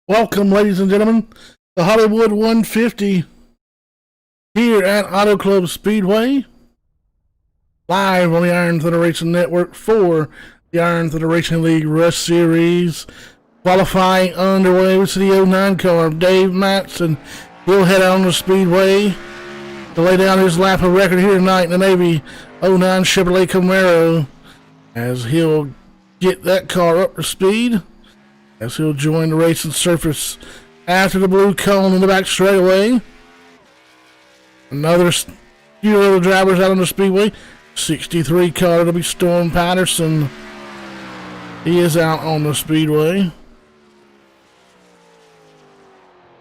Welcome, ladies and gentlemen, the Hollywood 150 here at Auto Club Speedway, live on the Iron Thunder Racing Network for the Iron Thunder Racing League Rush Series. Qualifying underway with the 09 car of Dave Matson. He'll head out on the Speedway to lay down his lap of record here tonight in the Navy 09 Chevrolet Camaro, as he'll get that car up to speed, as he'll join the racing surface after the blue cone in the back straightaway. Another few other drivers out on the Speedway. 63 car, it'll be Storm Patterson. He is out on the Speedway,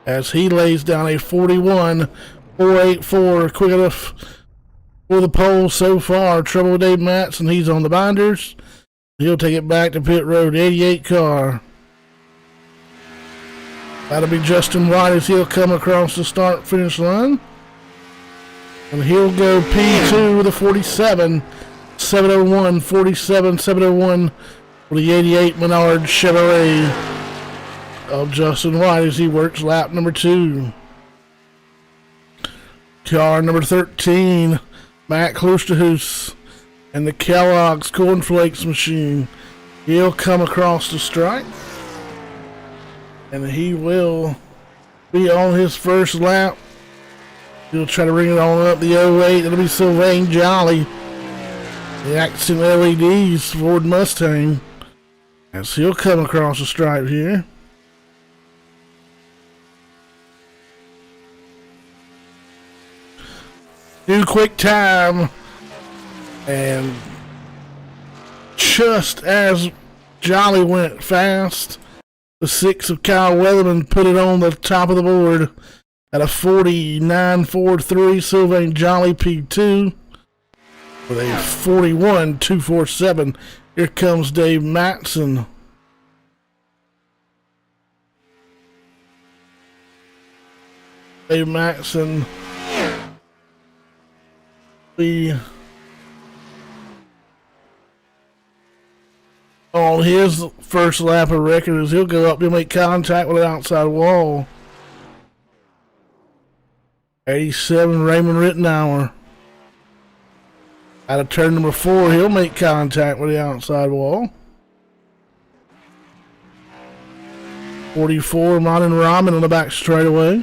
as he lays down a 41.484, quick enough for the pole so far. Trouble with Dave Matson, he's on the binders. He'll take it back to pit road. 88 car. That'll be Justin White as he'll come across the start-finish line. And he'll go P2 with a 47.701, 47.701 for the 88 Menard Chevrolet of Justin White as he works lap number 2. Car number 13, Matt Klosterhuis and the Kellogg's Cornflakes machine. He'll come across the stripe, and he will be on his first lap. He'll try to bring it on up the 08. It'll be Sylvain Jolly, the Accent LEDs Ford Mustang, as he'll come across the stripe here. Do quick time, and just as Jolly went fast, the 6 of Kyle Weatherman put it on the top of the board at a 49.43. Sylvain Jolly P2 with a 41.247. Here comes Dave Matson. Dave Matson on his first lap of record as he'll go up, he'll make contact with the outside wall. 87 Raymond Rittenauer. Out of turn number 4, he'll make contact with the outside wall. 44 Monin Rahman on the back straightaway.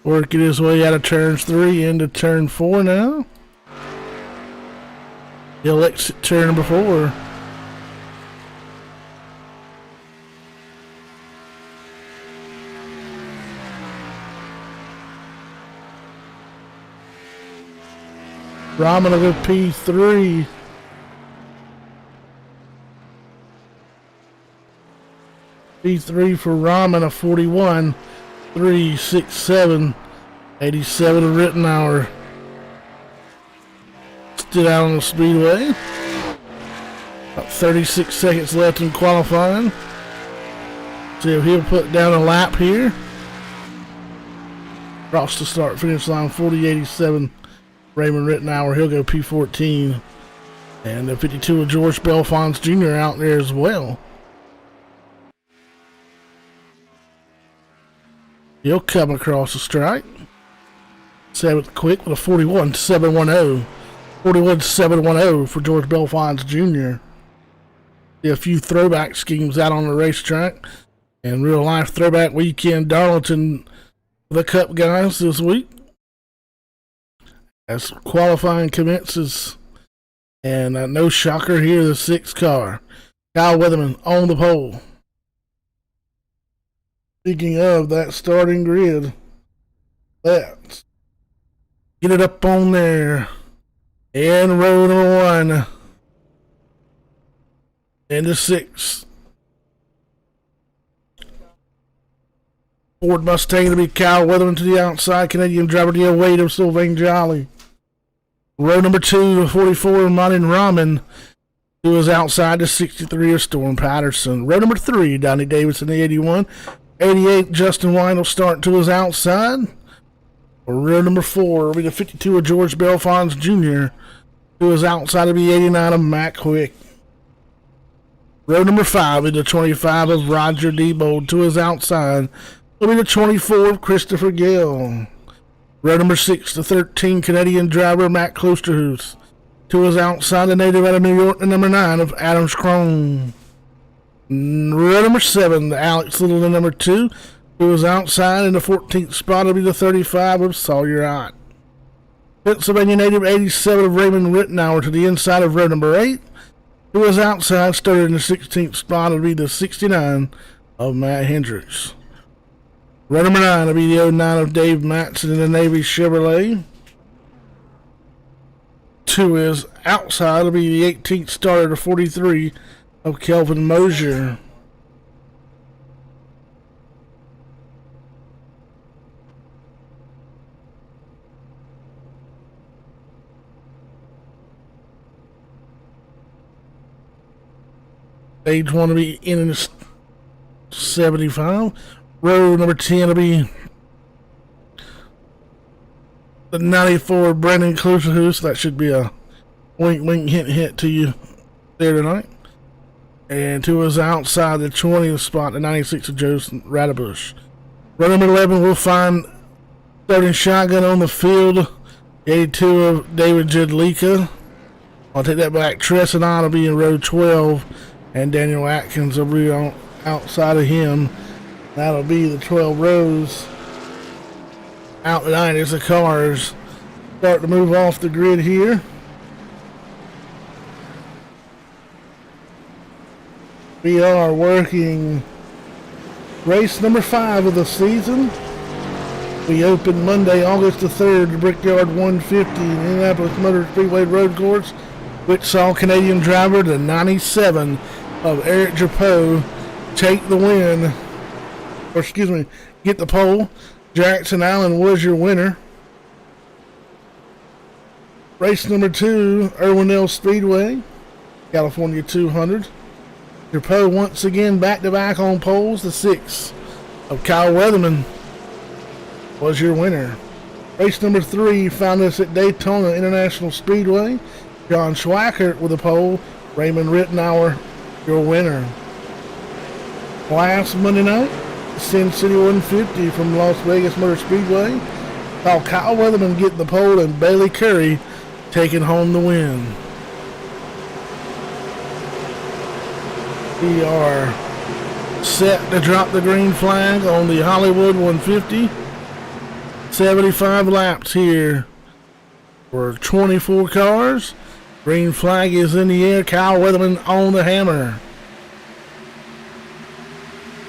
Working his way out of turns 3 into turn 4 now. He'll exit turn number 4. Rahman will go P3. P3 for Rahman, a 41.367. 87 of Rittenauer. Stood out on the Speedway. About 36 seconds left in qualifying. See if he'll put down a lap here. Across the start finish line, 40.87. Raymond Rittenauer, he'll go P14. And the 52 of George Belfons Jr. out there as well. He'll come across the stripe. 7th quick with a 41.710. 41.710 for George Belfons Jr. See a few throwback schemes out on the racetrack. And real life throwback weekend Darlington for the Cup guys this week, as qualifying commences. And no shocker here, the 6th car, Kyle Weatherman on the pole. Speaking of that starting grid, let's get it up on there. And row number 1 into 6. Ford Mustang to be Kyle Weatherman to the outside. Canadian driver the 08 of Sylvain Jolly. Row number 2, 44, Monin Rahman, who is outside, the 63 of Storm Patterson. Row number 3, Donnie Davidson, the 81. 88, Justin White will start to his outside. Row number 4 will be the 52 of George Belfons Jr., who is outside of the 89 of Matt Quick. Row number 5 is the 25 of Roger Diebold. To his outside will be the 24 of Christopher Gale. Row number 6, the 13 Canadian driver Matt Klosterhuis. To his outside, the native out of New York, the number 9 of Adams Crone. Row number 7, the Alex Little, the number 2. To his outside, in the 14th spot will be the 35 of Sawyer Ott. Pennsylvania native 87 of Raymond Rittenauer to the inside of row number 8. To his outside, started in the 16th spot will be the 69 of Matt Hendricks. Row number 9 will be the 09 of Dave Matson in the Navy Chevrolet. To his outside will be the 18th starter, the 43 of Kelvin Mosier. Stage 1 will be in the 75. Row number 10 will be the 94 Brandon Klosterhuis. That should be a wink, wink, hint, hint to you there tonight. And to his outside, the 20th spot, the 96 of Joseph Radabush. Row number 11, we'll find starting shotgun on the field, 82 of David Jedlicka. I'll take that back. Tresson will be in row 12, and Daniel Atkins will be on outside of him. That'll be the 12 rows. Out tonight as the cars start to move off the grid here. We are working race number 5 of the season. We opened Monday, August the 3rd, the Brickyard 150 in Indianapolis Motor Speedway Road Course, which saw Canadian driver the 97 of Eric Drapeau take the win, or excuse me, get the pole. Jackson Allen was your winner. Race number 2, Irwindale Speedway, California 200. Drapeau once again back-to-back on poles. The 6 of Kyle Weatherman was your winner. Race number 3 found us at Daytona International Speedway. John Schwackert with a pole. Raymond Rittenauer, your winner. Last Monday night, Sin City 150 from Las Vegas Motor Speedway. Saw Kyle Weatherman getting the pole and Bailey Curry taking home the win. We are set to drop the green flag on the Hollywood 150. 75 laps here for 24 cars. Green flag is in the air. Kyle Weatherman on the hammer.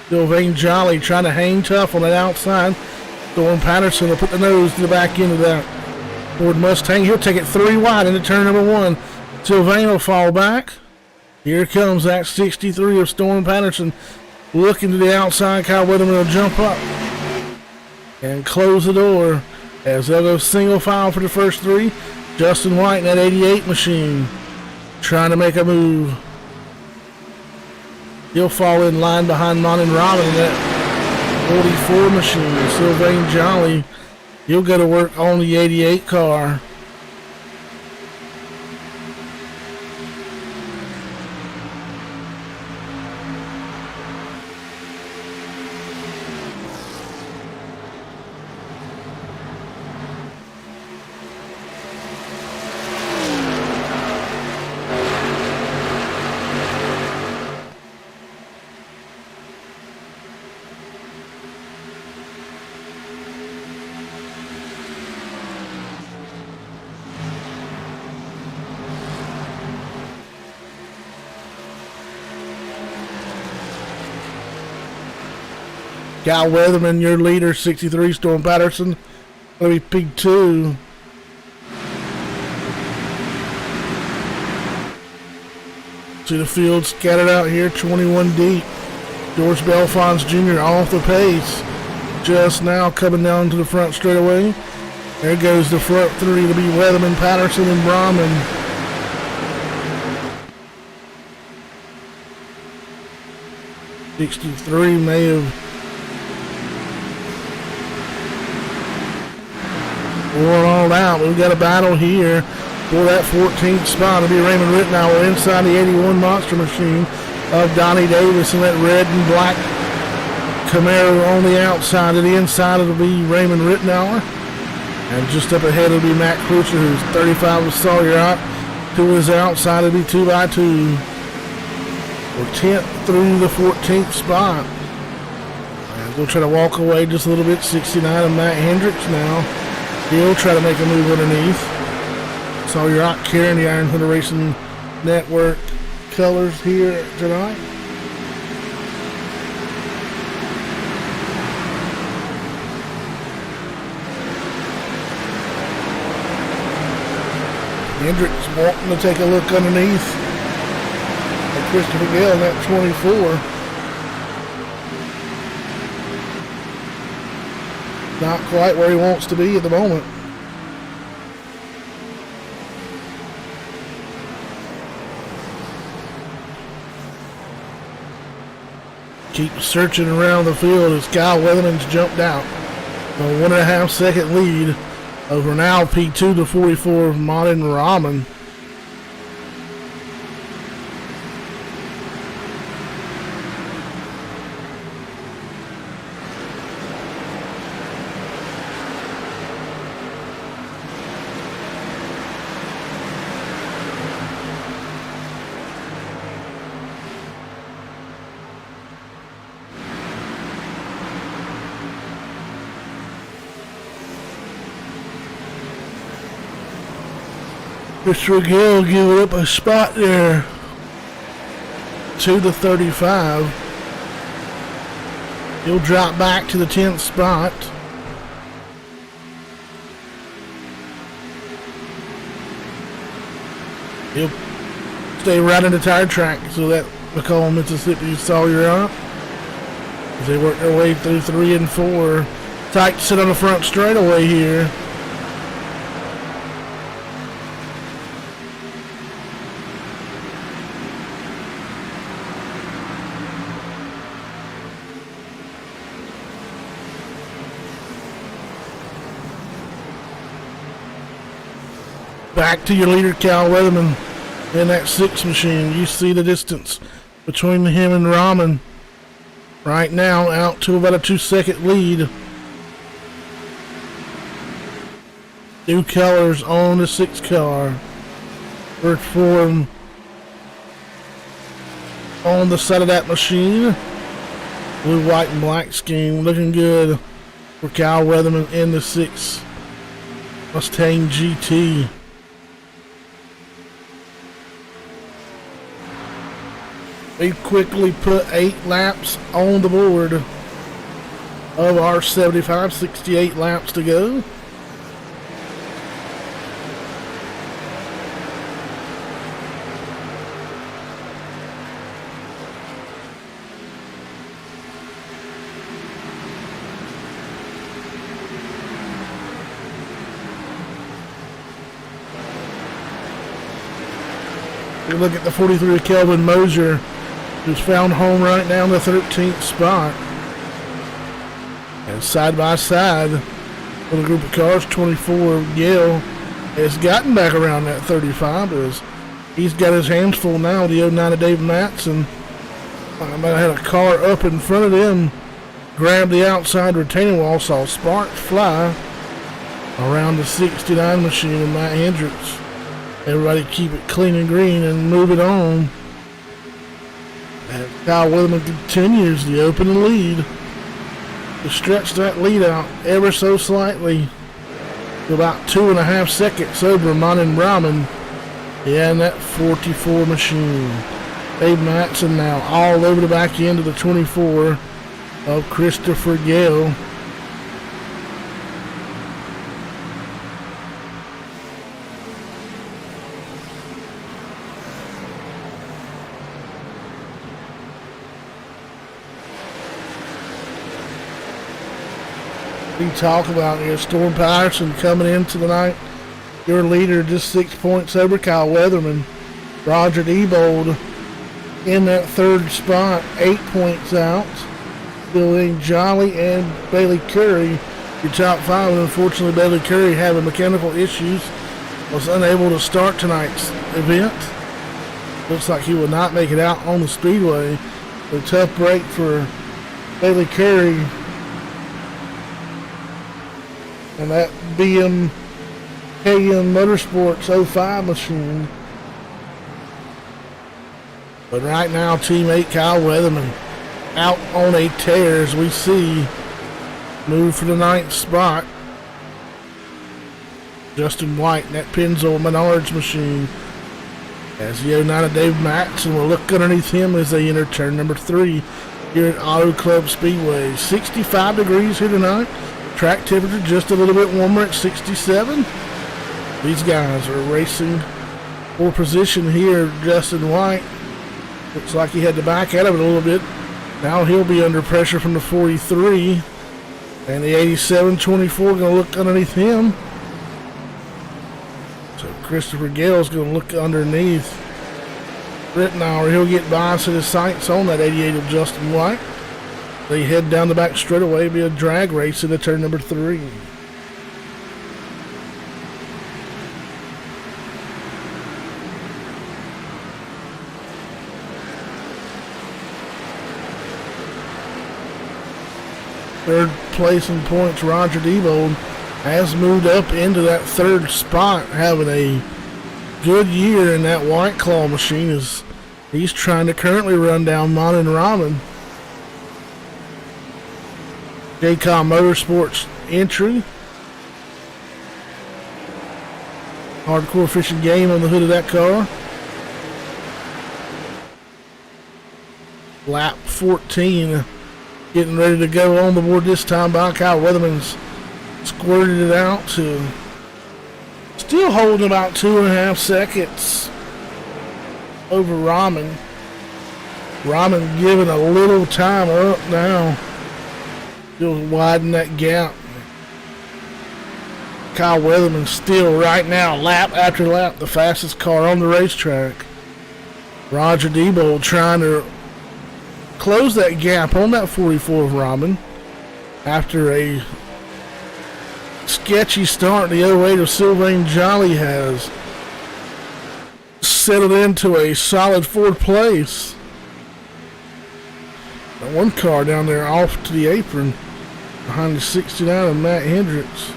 Sylvain Jolly trying to hang tough on the outside. Storm Patterson will put the nose to the back end of that Ford Mustang. He'll take it 3 wide into turn number 1. Sylvain will fall back. Here comes that 63 of Storm Patterson. Looking to the outside. Kyle Weatherman will jump up and close the door as they'll go single file for the first 3. Justin White in that 88 machine trying to make a move. He'll fall in line behind Monin Robin in that 44 machine. Sylvain Jolly, he'll go to work on the 88 car. Kyle Weatherman, your leader, 63, Storm Patterson. That'll be P2. See the field scattered out here, 21 deep. George Belfons Jr. off the pace. Just now coming down to the front straightaway. There goes the front 3 to be Weatherman, Patterson, and Brahman. '63 may have worn all out. We've got a battle here for that 14th spot. It'll be Raymond Rittenauer inside the 81 Monster Machine. of Donnie Davis in that red and black Camaro on the outside. To the inside, it'll be Raymond Rittenauer. And just up ahead, it'll be Matt Cruiser, who's 35 with Sawyer out. To his outside, it'll be 2x2. We're 10th through the 14th spot. And we'll try to walk away just a little bit. 69 of Matt Hendricks now. He'll try to make a move underneath. Sawyer out carrying the Iron Thunder Racing Network colors here tonight. Hendricks wanting to take a look underneath at Christopher Gale in that 24. Not quite where he wants to be at the moment. Keep searching around the field as Kyle Weatherman's jumped out. A 1.5 second lead over now P2 to 44 of Modern Ramen. Christopher Gale giving up a spot there to the 35. He'll drop back to the 10th spot. He'll stay right in the tire track so that McCall, Mississippi, Sawyer up as they work their way through 3 and 4. Tight to sit on the front straightaway here. Back to your leader, Cal Weatherman, in that 6 machine. You see the distance between him and Rahman. Right now, out to about a 2-second lead. New colors on the 6 car. First form on the side of that machine. Blue, white, and black scheme. Looking good for Cal Weatherman in the 6 Mustang GT. We quickly put 8 laps on the board of our 75, 68 laps to go. We look at the 43 Kelvin Mosier, who's found home right now in the 13th spot. And side by side with a group of cars, 24 Yale has gotten back around that 35 as he's got his hands full now with the 09 of Dave Matson. I had a car up in front of him, grabbed the outside retaining wall, saw sparks fly around the 69 machine of Matt Hendricks. Everybody keep it clean and green and move it on. And Kyle Weatherman continues the open lead to stretch that lead out ever so slightly to about 2.5 seconds over Monin Brahman. Yeah, and that 44 machine. Dave Matson now all over the back end of the 24 of Christopher Gale. We talk about here, Storm Patterson coming into the night. Your leader just 6 points over Kyle Weatherman. Roger Diebold in that 3rd spot, 8 points out. Billy Jolly and Bailey Curry, your top 5. And unfortunately, Bailey Curry having mechanical issues, was unable to start tonight's event. Looks like he will not make it out on the speedway. A tough break for Bailey Curry. And that BM KM Motorsports 05 machine. But right now, teammate Kyle Weatherman out on a tear, as we see, move for the 9th spot. Justin White in that Pennzoil Menards machine. As the 09 Dave Matson will look underneath him as they enter turn number 3 here at Auto Club Speedway. 65 degrees here tonight. Track temperature just a little bit warmer at 67. These guys are racing for position here. Justin White looks like he had to back out of it a little bit. Now he'll be under pressure from the 43. And the 87-24 going to look underneath him. So Christopher Gale's going to look underneath Rittenauer. He'll get by to the sights on that 88 of Justin White. They head down the back straightaway. Be a drag race into turn number 3. Third place in points, Roger Debold has moved up into that 3rd spot, having a good year in that White Claw machine as he's trying to currently run down Monin Ramen. JCOM Motorsports entry. Hardcore Fishing Game on the hood of that car. Lap 14. Getting ready to go on the board this time by Kyle Weatherman's squirted it out to still holding about 2.5 seconds over Ramen. Ramen giving a little time up now. Still widen that gap. Kyle Weatherman still right now, lap after lap, the fastest car on the racetrack. Roger Debold trying to close that gap on that 44 of Ramen after a sketchy start. The 08 of Sylvain Jolly has settled into a solid 4th place. That one car down there off to the apron behind the 69 of Matt Hendricks.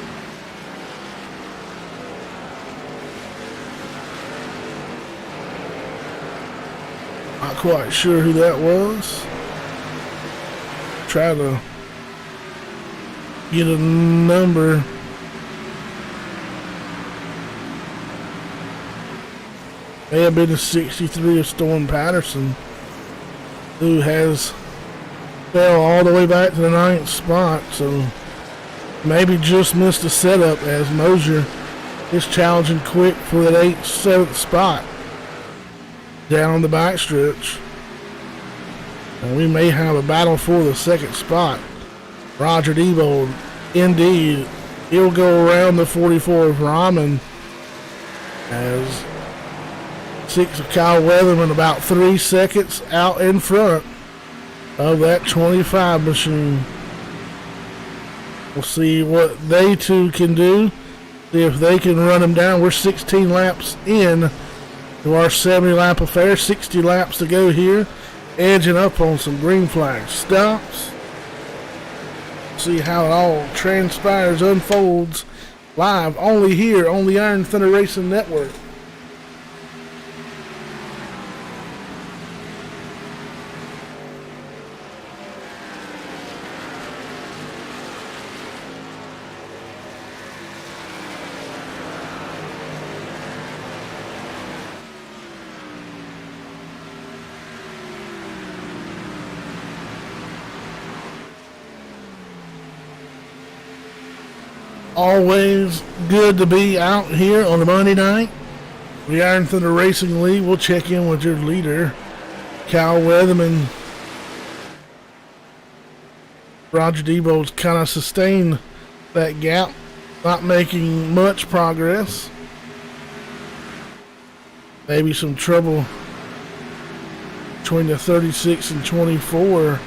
Not quite sure who that was. Try to get a number. May have been the 63 of Storm Patterson, who has fell all the way back to the 9th spot, so maybe just missed the setup as Mosier is challenging quick for that 7th spot down the backstretch. And we may have a battle for the 2nd spot. Roger Debold, indeed, he'll go around the 44 of Ramen as 6 of Kyle Weatherman about 3 seconds out in front of that 25 machine. We'll see what they two can do, see if they can run them down. We're 16 laps in to our 70-lap affair, 60 laps to go here, edging up on some green flag stops. See how it all transpires, unfolds live only here on the Iron Thunder Racing Network. Always good to be out here on a Monday night. The Iron Thunder Racing League. We'll check in with your leader, Kyle Weatherman. Roger Debold's kind of sustained that gap, not making much progress. Maybe some trouble between the 36 and 24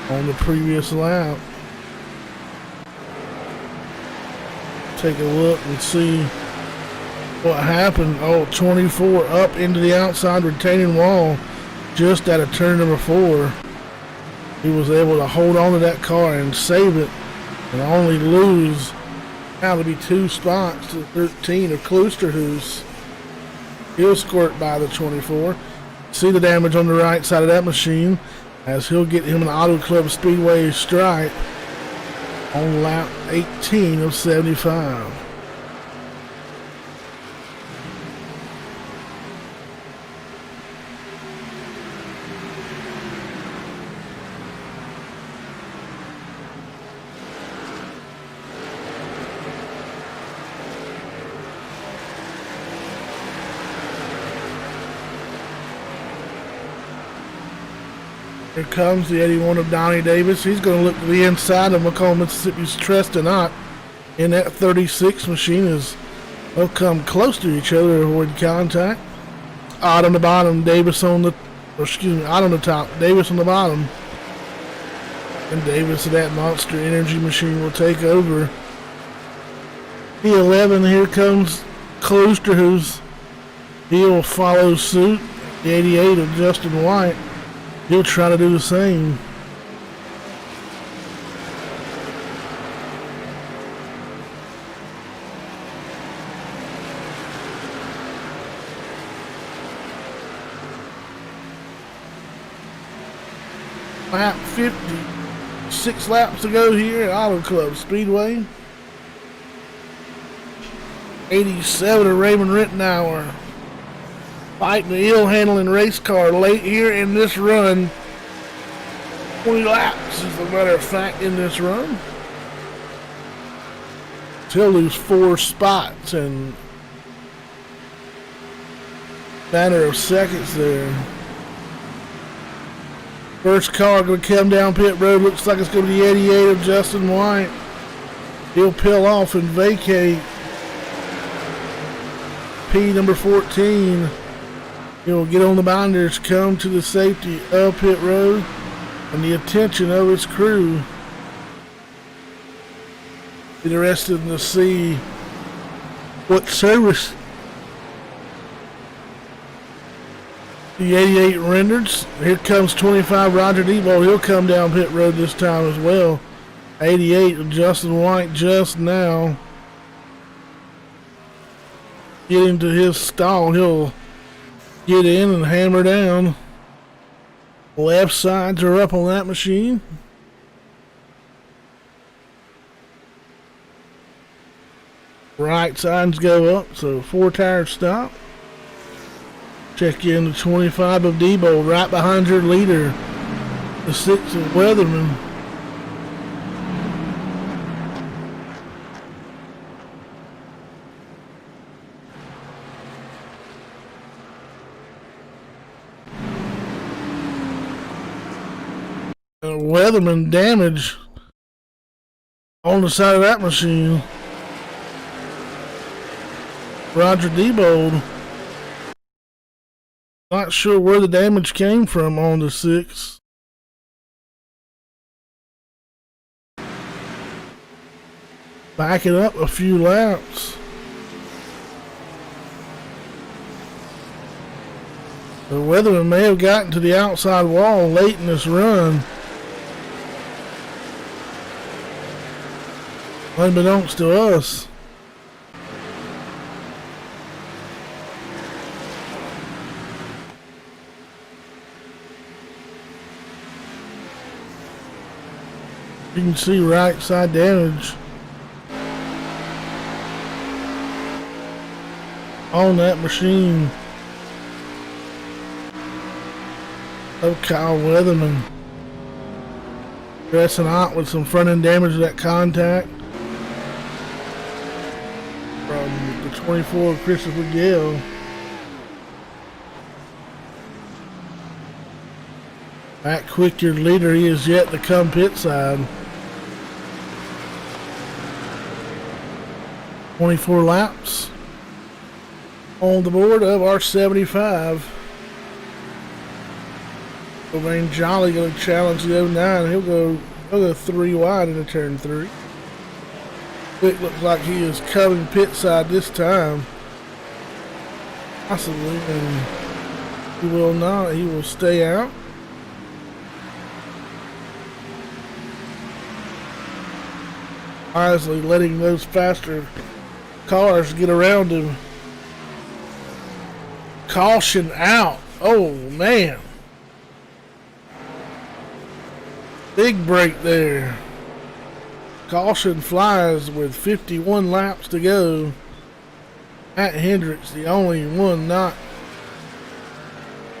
on the previous lap. Take a look and see What happened? Oh, 24 up into the outside retaining wall just at a turn number 4. He was able to hold on to that car and save it and only lose now to be 2 spots to 13 of Kloosterhuis. He'll squirt by the 24. See the damage on the right side of that machine as he'll get him an Auto Club Speedway stripe on lap 18 of 75. Here comes the 81 of Donnie Davis. He's going to look to the inside of McComb, Mississippi's Treston in that 36 machine as they'll come close to each other to avoid contact. Odd on the bottom, Davis on the, Odd on the top, Davis on the bottom. And Davis of that Monster Energy machine will take over. The 11, here comes Kloosterhuis. He'll follow suit. The 88 of Justin White. He'll try to do the same. Lap 50. 6 laps to go here at Auto Club Speedway. 87 of Raymond Rittenauer. Fighting the ill-handling race car late here in this run. 20 laps, as a matter of fact, in this run. He'll lose 4 spots in a matter of seconds there. First car going to come down pit road. Looks like it's going to be the 88 of Justin White. He'll peel off and vacate P number 14. He'll get on the binders, come to the safety of pit road and the attention of his crew. Interested to see what service the 88 renders. Here comes 25 Roger Debo. He'll come down pit road this time as well. 88 of Justin White just now. Get into his stall. He'll get in and hammer down. Left sides are up on that machine. Right sides go up, so 4 tires stop. Check in the 25 of Debo, right behind your leader, the 6 of Weatherman. Weatherman damage on the side of that machine. Roger Debo, not sure where the damage came from on the 6. Backing up a few laps. The Weatherman may have gotten to the outside wall late in this run. Unbeknownst to us. You can see right side damage on that machine of Kyle Weatherman. Dressing out with some front end damage to that contact from the 24 of Christopher Gale. Back quick, your leader, he is yet to come pit side. 24 laps on the board of our 75. Romain Jolly going to challenge the 09. He'll go 3 wide into turn 3. Quick looks like he is coming pit side this time. Possibly, and he will not. He will stay out. Wisely letting those faster cars get around him. Caution out. Oh, man. Big break there. Caution flies with 51 laps to go. Matt Hendricks, the only one not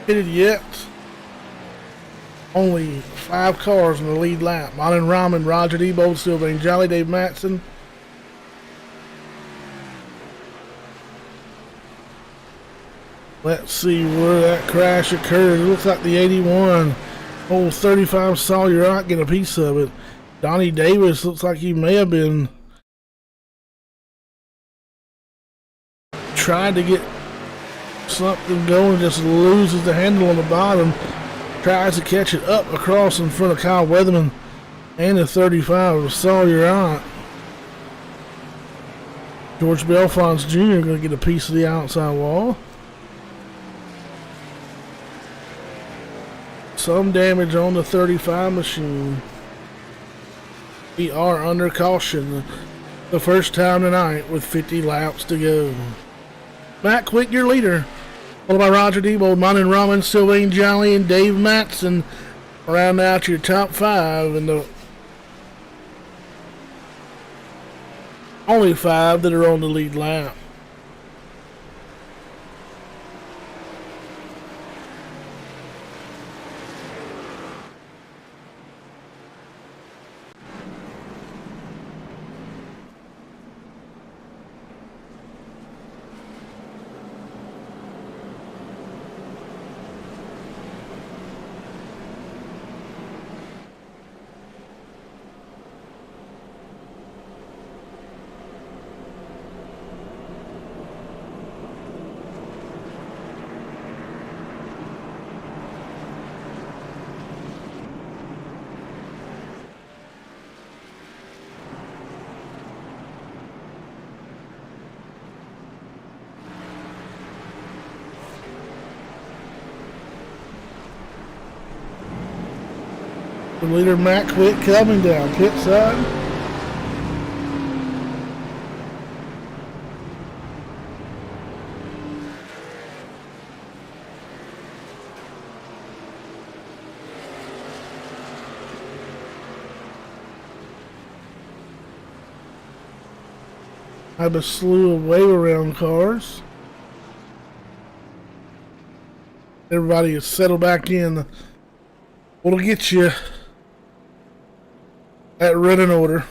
pitted yet. Only 5 cars in the lead lap. Malin Rahman, Roger Debold, Sylvain Jolly, Dave Matson. Let's see where that crash occurred. It looks like the 81. Old 35 Sawyer Rock get a piece of it. Donnie Davis looks like he may have been trying to get something going, just loses the handle on the bottom. Tries to catch it up across in front of Kyle Weatherman and the 35 of Sawyer Rock. George Belfons Jr. going to get a piece of the outside wall. Some damage on the 35 machine. We are under caution the first time tonight with 50 laps to go. Matt Quick, your leader. Followed by Roger Debold, Malin Rahman, Sylvain Jolly, and Dave Matson. Round out your top 5 and the only 5 that are on the lead lap. The leader Matt Quick coming down pit side. I have a slew of wave around cars. Everybody is settled back in. What'll get you that running order.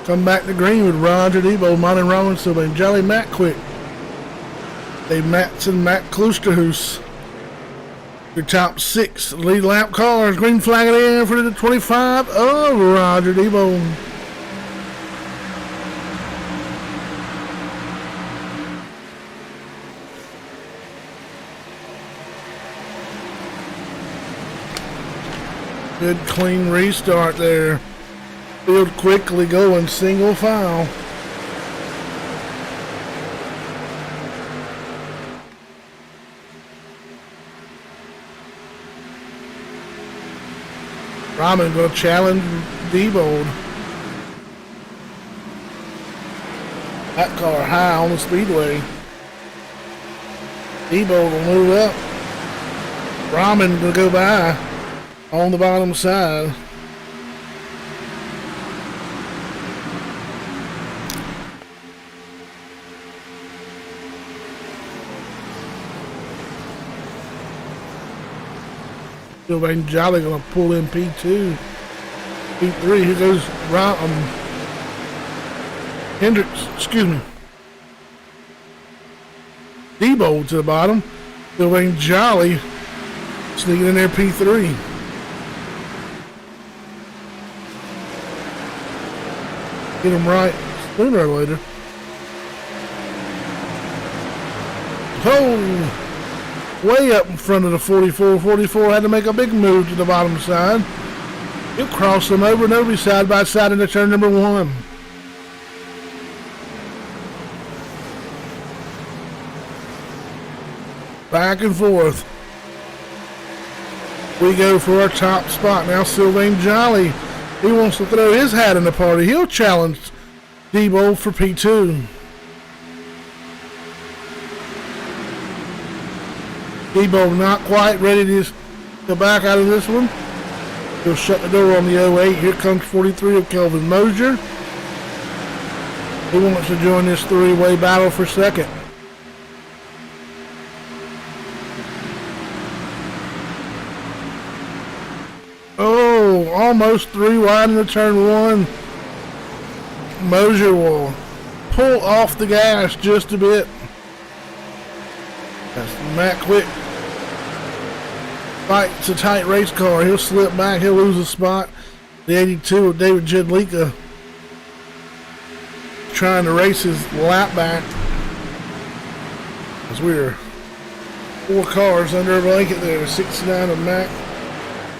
Come back to green with Roger Debo, Martin Robinson, and Jolly Matt Quick. Dave Matson, Matt Klusterhoos. Your top 6 lead lap cars. Green flag it in for the 25 of Roger Debo. Good clean restart there. Field quickly going single file. Rahman going to challenge Debo. That car high on the speedway. Debo will move up. Rahman will go by on the bottom side. Sylvain Jolly going to pull in P2. P3, here goes Hendricks, excuse me. Debo to the bottom. Sylvain Jolly sneaking in there, P3. Get him right sooner or later. Oh! Way up in front of the 44. 44 had to make a big move to the bottom side. He'll cross them over and over side by side into turn number 1. Back and forth. We go for our top spot. Now Sylvain Jolly. He wants to throw his hat in the party. He'll challenge Debo for P2. Debo not quite ready to go back out of this one. He'll shut the door on the 08. Here comes 43 of Kelvin Mosier. He wants to join this three-way battle for second. Oh, almost 3 wide into turn 1. Mosier will pull off the gas just a bit. That's Matt Quick. It's a tight race car. He'll slip back. He'll lose a spot. The 82 of David Jedlicka trying to race his lap back. As we're 4 cars under a blanket there. 69 of Matt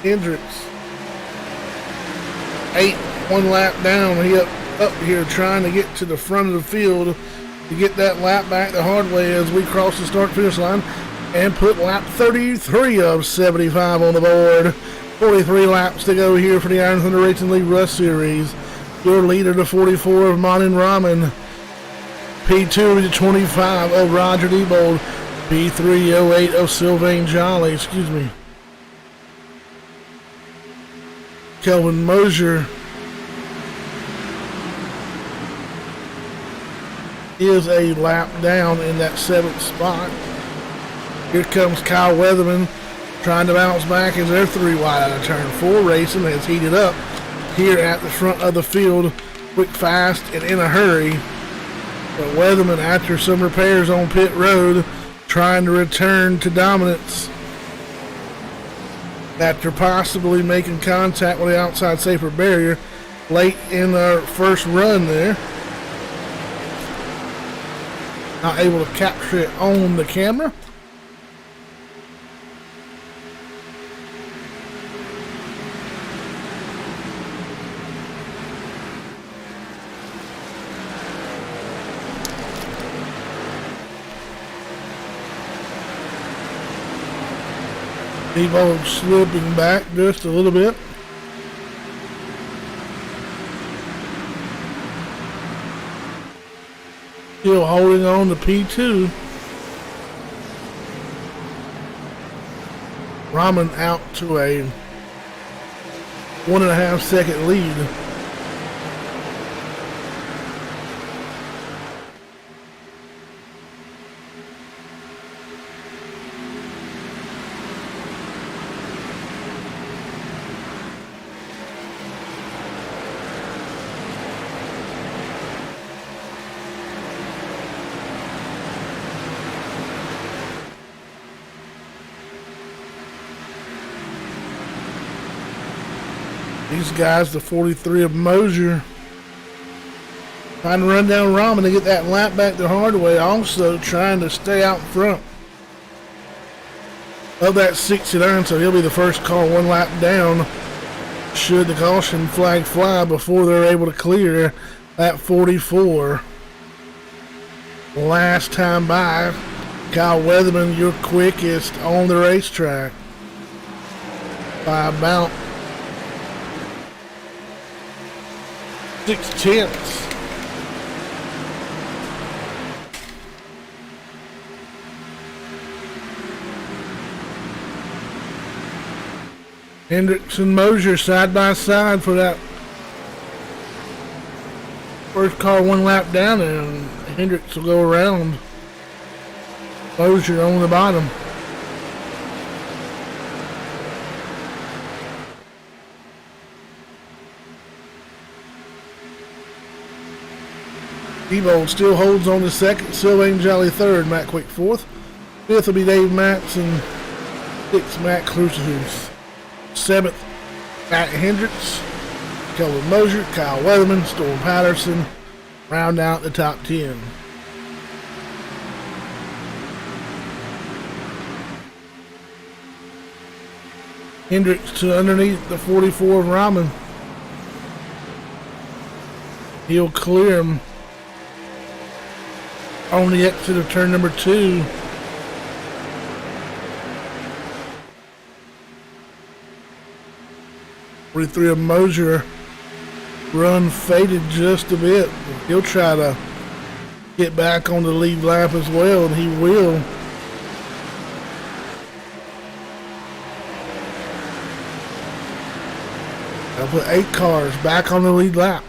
Hendricks. 8, 1 lap down. He up here trying to get to the front of the field to get that lap back the hard way as we cross the start finish line and put lap 33 of 75 on the board. 43 laps to go here for the Iron Thunder Racing League Rush Series. Your leader, the 44 of Manin Rahman. P2 to 25 of Roger Debo. P3 08 of Sylvain Jolly. Excuse me. Kelvin Mosier is a lap down in that 7th spot. Here comes Kyle Weatherman trying to bounce back as they're 3 wide out of turn 4. Racing has heated up here at the front of the field, quick, fast, and in a hurry. But Weatherman, after some repairs on pit road, trying to return to dominance after possibly making contact with the outside safer barrier late in our first run there. Not able to capture it on the camera. Debo slipping back just a little bit. Still holding on to P2. Rahman out to a 1.5 second lead. These guys, the 43 of Mosier, trying to run down Rahman to get that lap back the hard way. Also trying to stay out front of that 69, so he'll be the first car one lap down should the caution flag fly before they're able to clear that 44. Last time by, Kyle Weatherman, your quickest on the racetrack by about 6/10. Hendricks and Mosier side by side for that first car one lap down, and Hendricks will go around Mosier on the bottom. Diebold still holds on to second, Sylvain Jolly third, Matt Quick fourth. Fifth will be Dave Matson, sixth Matt Crucis. Seventh, Matt Hendricks, Kelvin Mosier, Kyle Weatherman, Storm Patterson round out the top 10. Hendricks to underneath the 44 of Rahman. He'll clear him on the exit of turn number 2. Three of Mosier run faded just a bit. He'll try to get back on the lead lap as well, and he will. I'll put 8 cars back on the lead lap.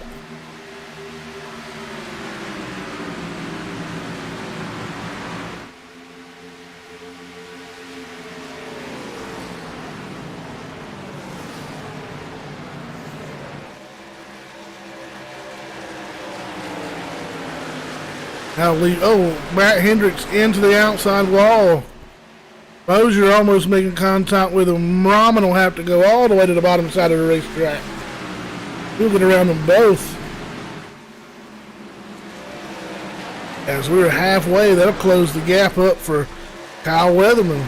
Now Matt Hendricks into the outside wall. Mosier almost making contact with him. Rahman will have to go all the way to the bottom side of the racetrack. He'll get around them both. As we're halfway, that'll close the gap up for Kyle Weatherman.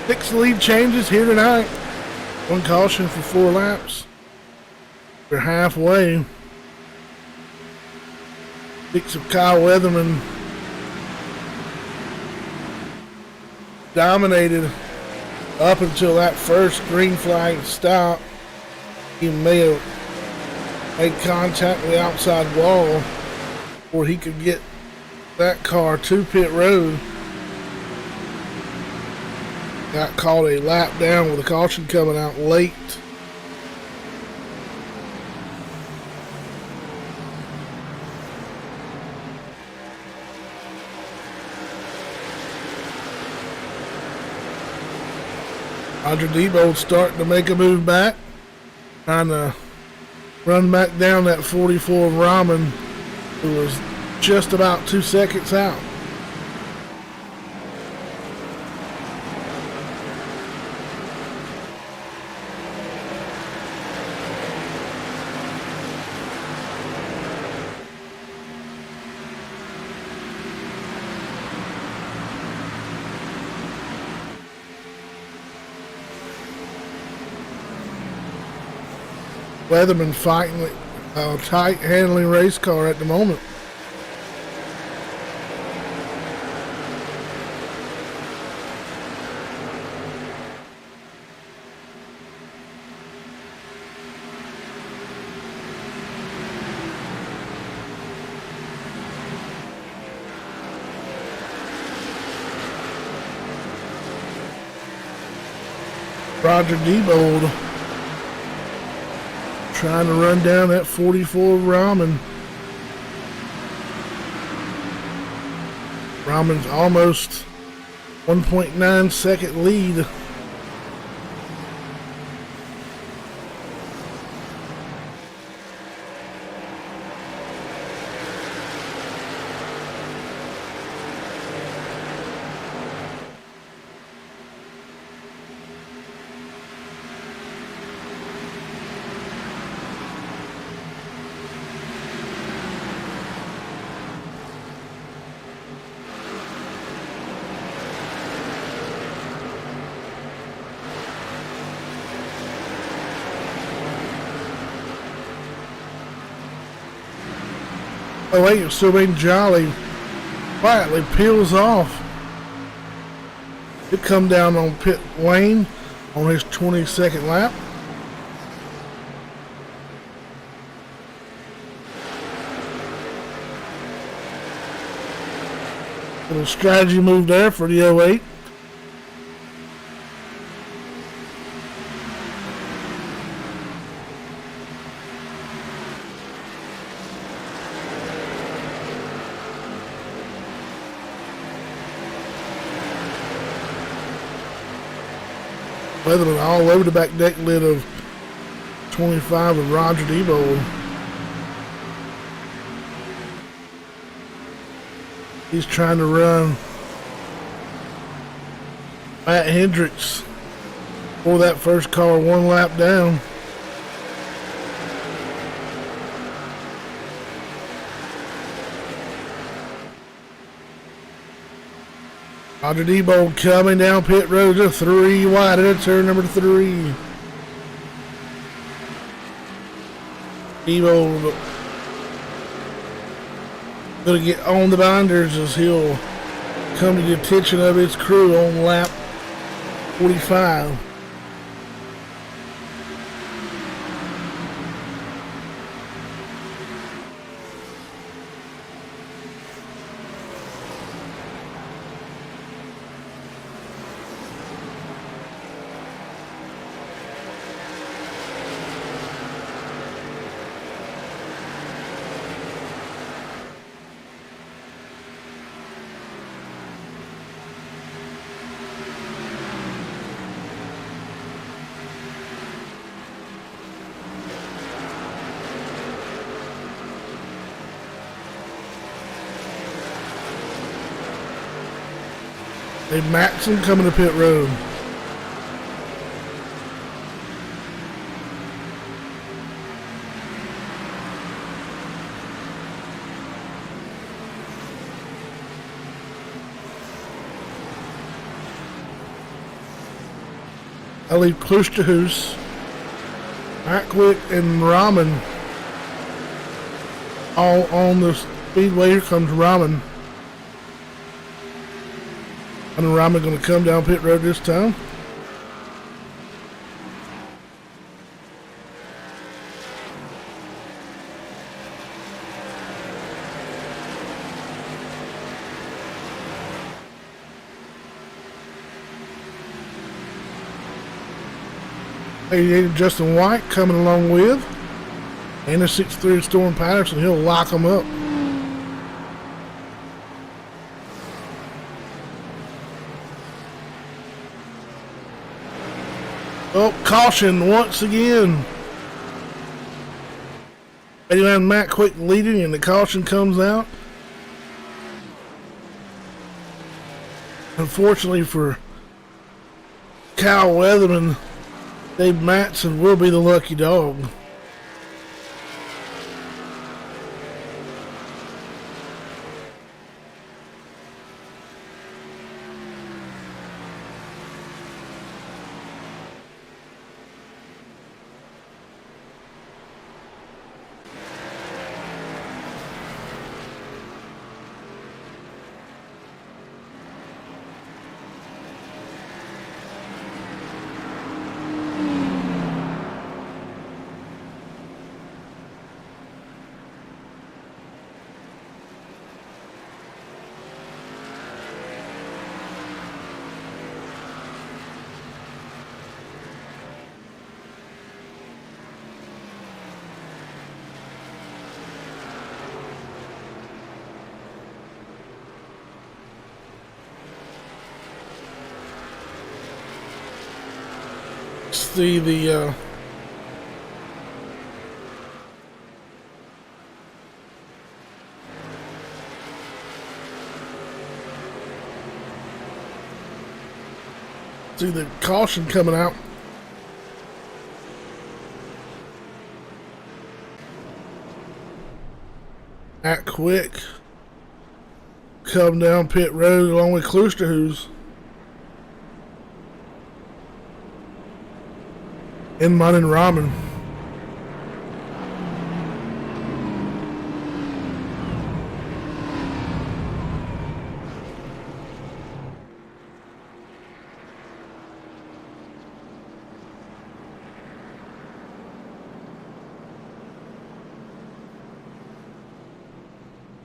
Six lead changes here tonight. One caution for 4 laps. We're halfway. 6 of Kyle Weatherman dominated up until that first green flag stop. He may have made contact with the outside wall before he could get that car to pit road. Got caught a lap down with a caution coming out late. Roger Diebold starting to make a move back. Trying to run back down that 44 of Rahman, who was just about 2 seconds out. Weatherman fighting a tight handling race car at the moment. Roger Diebold trying to run down that 44 Rahman. Rahman's almost 1.9 second lead. Oh wait, it's still being jolly. Quietly peels off. It come down on pit lane on his 22nd lap. Little strategy move there for the 08. Weatherman all over the back deck lid of 25 of Roger Debo. He's trying to run Matt Hendricks for that first car one lap down. Roger Debo coming down pit road to 3 wide at turn number 3. Debo gonna get on the binders as he'll come to the attention of his crew on lap 45. Hey, Maxson coming to pit road. I leave Klusterhuis, Ackwick, and Rahman all on the speedway. Here comes Rahman. And Rahman going to come down pit road this time. Justin White coming along with. And the 6'3" Storm Patterson. He'll lock them up. Oh, caution once again. Anyway, Matt Quick leading and the caution comes out. Unfortunately for Kyle Weatherman, Dave Matson will be the lucky dog. see the caution coming out. Act quick. Come down pit road along with Kloosterhoes. In Mud and Ramen.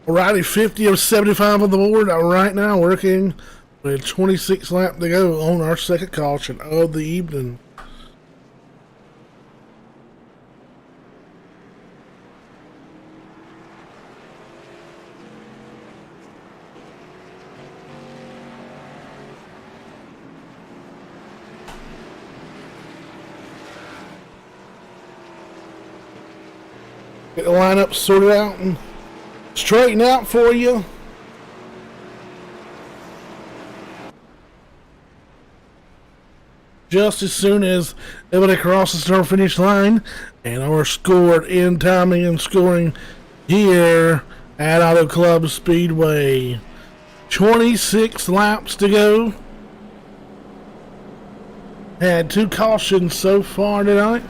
Alrighty, 50 of 75 on the board right now, working with 26 laps to go on our second caution of the evening. Get the lineup sorted out and straighten out for you. Just as soon as everybody crosses the finish line, and are scored in timing and scoring here at Auto Club Speedway. 26 laps to go. Had 2 cautions so far tonight.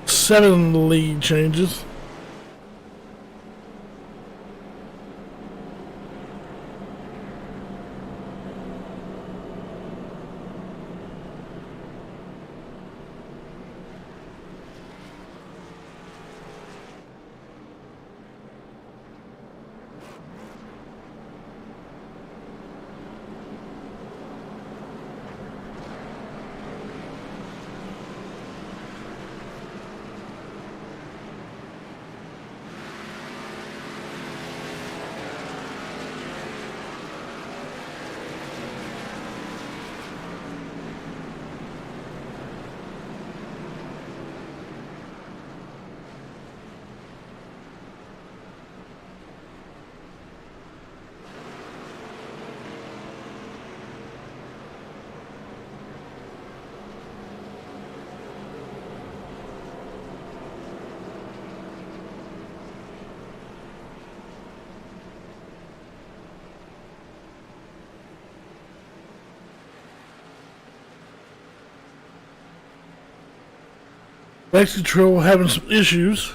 7 lead changes. Race control having some issues.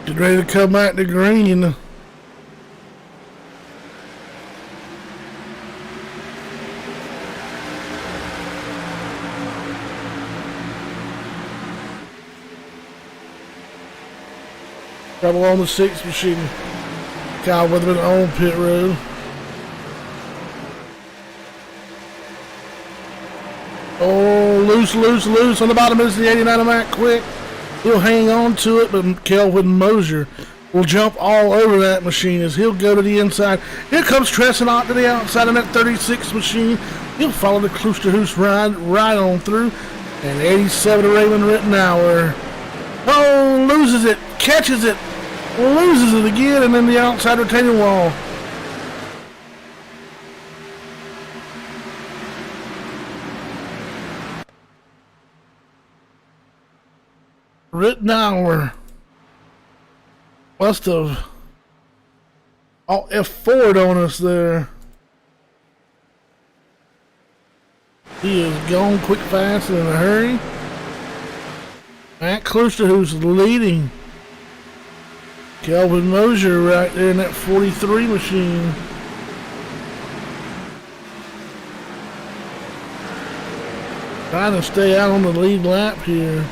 Get ready to come out to green. Trouble on the 6 machine. Kyle Weatherman on pit road. Oh, loose on the bottom is the 89 Mac quick. He'll hang on to it, but Kelvin Mosier will jump all over that machine as he'll go to the inside. Here comes Tressenot to the outside of that 36 machine. He'll follow the Kloosterhoes ride right on through. And 87 to Raymond Rittenauer. Oh, loses it, catches it, loses it again, and then the outside retaining wall. Rittenauer must have F4'd on us there. He is gone quick, fast, and in a hurry. Matt Klooster, who's leading Kelvin Mosier right there in that 43 machine. Trying to stay out on the lead lap here.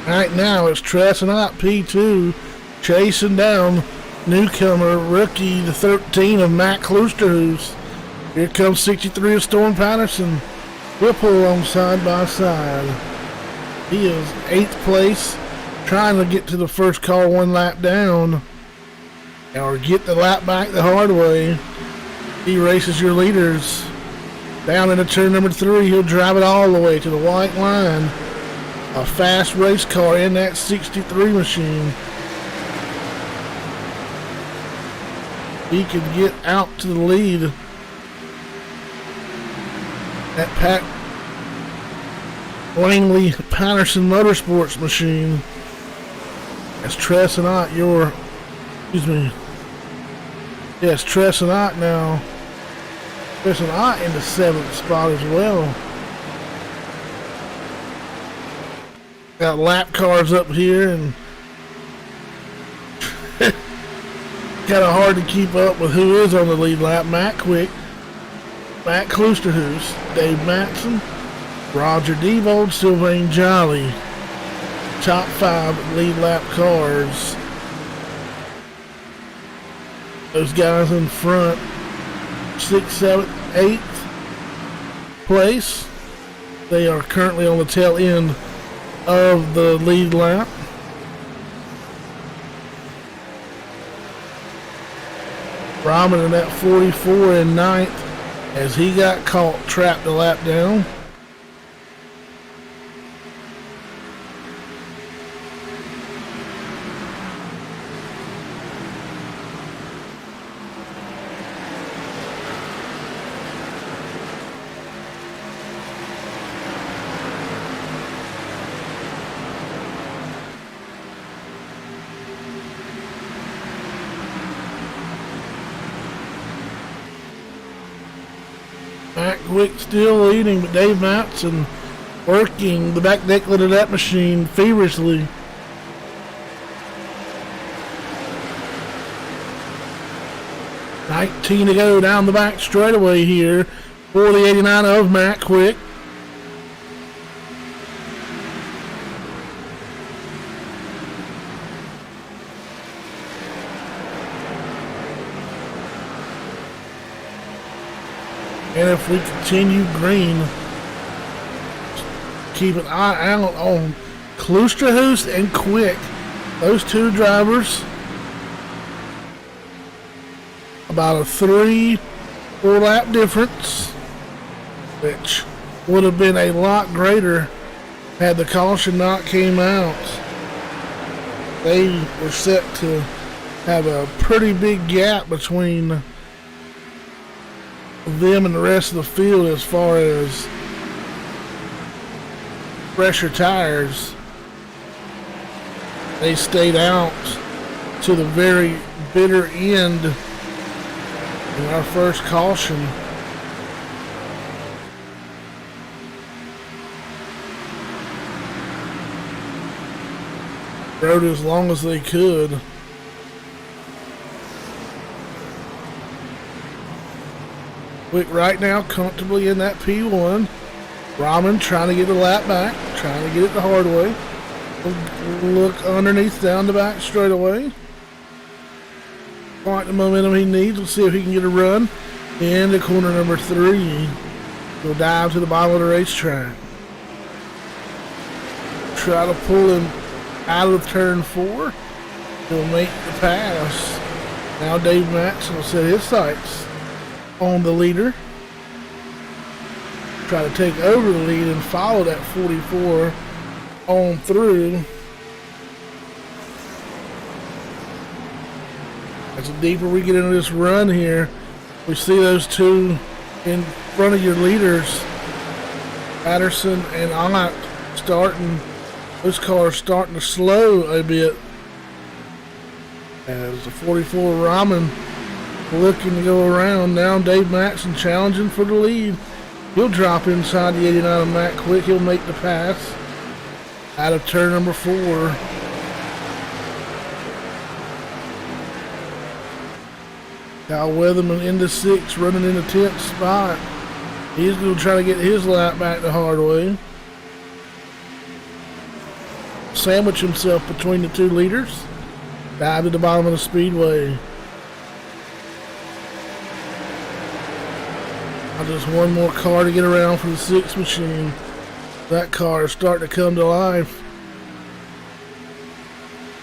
Right now it's Tressenot P2 chasing down newcomer rookie the 13 of Matt Klusterhuis. Here comes 63 of Storm Patterson. We'll pull along side by side. He is 8th place, trying to get to the first car 1 lap down, or get the lap back the hard way. He races your leaders down into turn number 3. He'll drive it all the way to the white line. A fast race car in that 63 machine. He could get out to the lead. That Pat Langley Patterson Motorsports machine. That's Tressenot, Yes, Tressenot now. Tressenot in the 7th spot as well. Got lap cars up here and kind of hard to keep up with who is on the lead lap. Matt Quick, Matt Klusterhuis, Dave Matson, Roger Devold, Sylvain Jolly. Top 5 lead lap cars. Those guys in front, 6th, 7th, 8th place. They are currently on the tail end of the lead lap. Rahman in that 44 in 9th as he got caught trapped a lap down. Matt Quick still leading, but Dave Matson working the back decklet of that machine feverishly. $19 to go down the back straightaway here for the 89 of Matt Quick. And if we continue green, keep an eye out on Klusterhuis and Quick. Those two drivers, about a 3-4 lap difference, which would have been a lot greater had the caution not came out. They were set to have a pretty big gap between them and the rest of the field as far as pressure tires. They stayed out to the very bitter end in our first caution. Rode as long as they could. Quick right now comfortably in that P1. Rahman trying to get the lap back, trying to get it the hard way. Look underneath down the back straightaway. Find the momentum he needs. We'll see if he can get a run into corner number 3. He'll dive to the bottom of the racetrack. Try to pull him out of turn 4. He'll make the pass. Now Dave Matson will set his sights on the leader. Try to take over the lead and follow that 44 on through. As the deeper we get into this run here, we see those two in front of your leaders, Patterson and Ott, starting. Those cars starting to slow a bit as the 44 Rahman looking to go around. Now Dave Matson challenging for the lead. He'll drop inside the 89 of Matt Quick. He'll make the pass out of turn number 4. Kyle Weatherman into 6th, running in the 10th spot. He's going to try to get his lap back the hard way. Sandwich himself between the 2 leaders. Dive to the bottom of the speedway. Just one more car to get around for the 6th machine. That car is starting to come to life.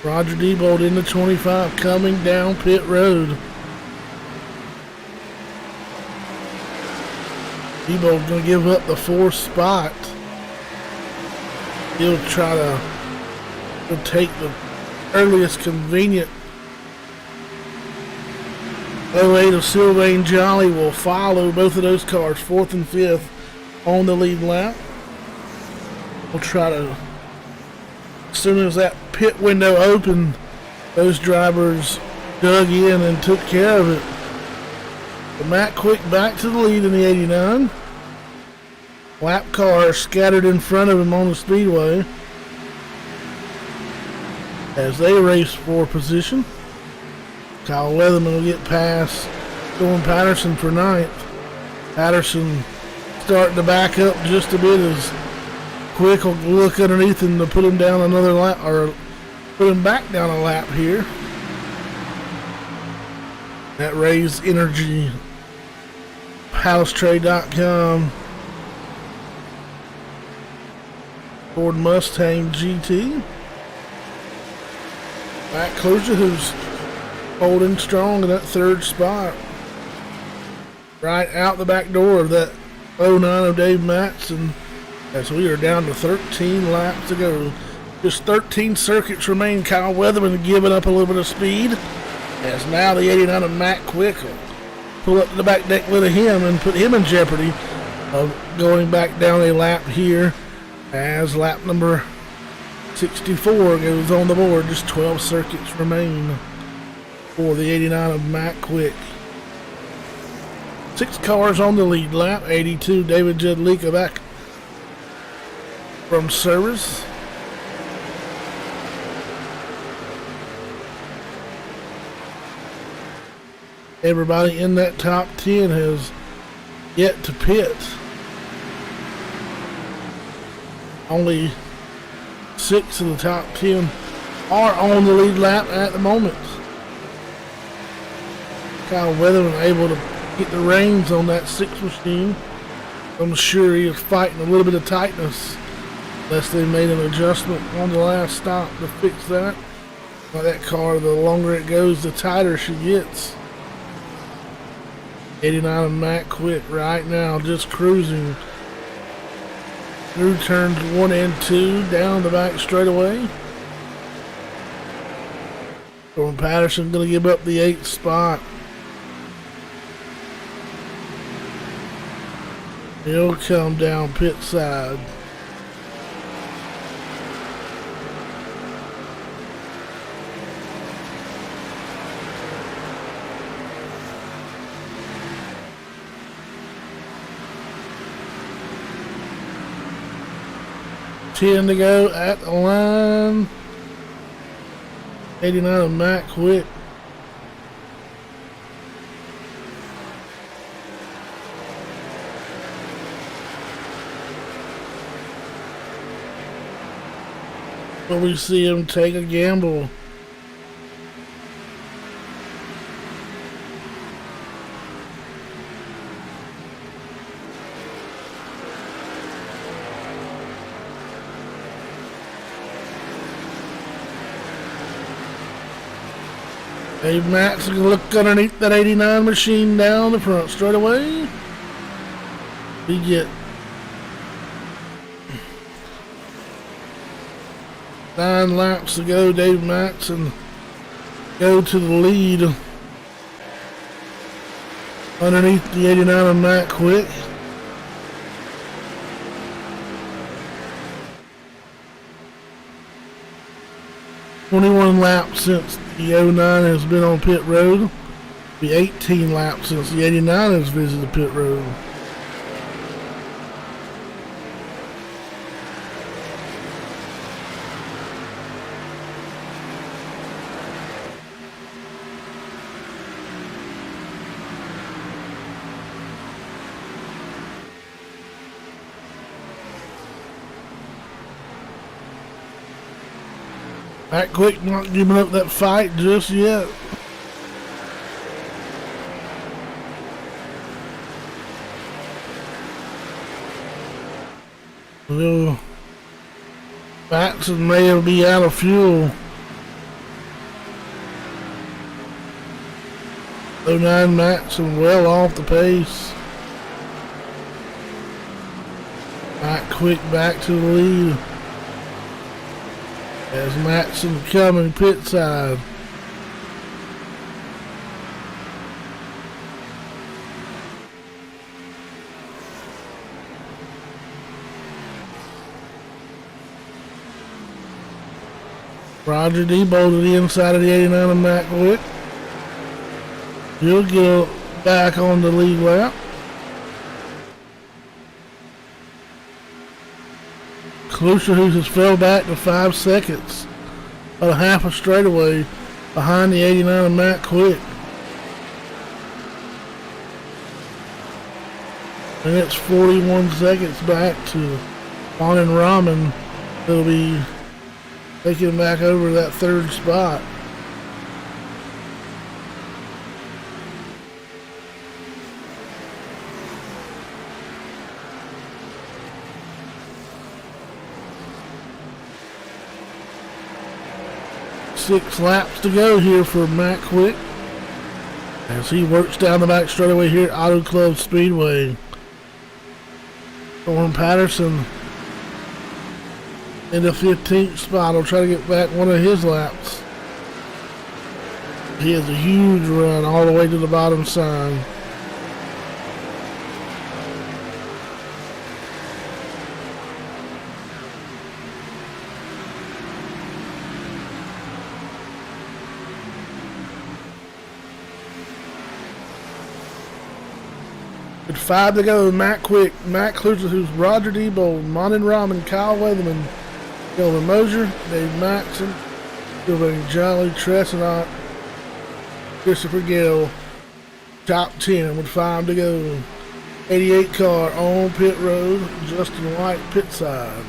Roger Diebold in the 25 coming down pit road. Diebold's going to give up the 4th spot. He'll try to take the earliest convenient 08 of Sylvain Jolly will follow both of those cars, 4th and 5th, on the lead lap. We'll try to, as soon as that pit window opened, those drivers dug in and took care of it. But Matt Quick back to the lead in the 89. Lap cars scattered in front of him on the speedway as they race for position. Kyle Weatherman will get past Thorne Patterson for 9th. Patterson starting to back up just a bit as Quick will look underneath him to put him down another lap, or put him back down a lap here. That Raise Energy, housetrade.com, Ford Mustang GT. Matt Closure, who's holding strong in that 3rd spot. Right out the back door of that 09 of Dave Matson. As we are down to 13 laps to go. Just 13 circuits remain. Kyle Weatherman giving up a little bit of speed. As now the 89 of Matt Quick will pull up to the back deck with him and put him in jeopardy of going back down a lap here. As lap number 64 goes on the board. Just 12 circuits remain for the 89 of Matt Quick. 6 cars on the lead lap. 82 David Jedlicka back from service. Everybody in that top 10 has yet to pit. Only 6 of the top 10 are on the lead lap at the moment. Kyle Weatherman able to get the reins on that 6th machine. I'm sure he is fighting a little bit of tightness, unless they made an adjustment on the last stop to fix that. Like that car, the longer it goes, the tighter she gets. 89 of Matt Quick right now just cruising through turns 1 and 2 down the back straightaway. Thorne Patterson going to give up the 8th spot. He'll come down pit side. Ten to go at the line. 89 of Matt Quick. But we see him take a gamble. Dave Matson can look underneath that 89 machine down the front straight away. We get 9 laps to go. Dave Matson go to the lead underneath the 89 of Matt Quick. $21 laps since the 09 has been on pit road. Be 18 laps since the 89ers visited the pit road. Matt Quick not giving up that fight just yet. Well, Maxson may be out of fuel. 09 Maxson well off the pace. Matt Quick back to the lead. As Maxson coming pit side. Roger Debo to the inside of the 89 of Matt Quick. He'll get back on the lead lap. Kalusha, who has fell back to 5 seconds, about a half a straightaway behind the 89 of Matt Quick. And it's 41 seconds back to Juan Rahman. That'll be taking him back over that third spot. Six laps to go here for Matt Quick as he works down the back straightaway here at Auto Club Speedway. Thorne Patterson in the 15th spot. Will try to get back one of his laps. He has a huge run all the way to the bottom side. With 5 to go, Matt Quick, Matt Kluser, who's Roger Debo, Monin Rahman, Kyle Weatherman, Kelvin Mosier, Dave Maxson, Sylvain Jolly, Tressenot, Christopher Gill, top 10 with 5 to go. 88 car on pit road, Justin White pit side.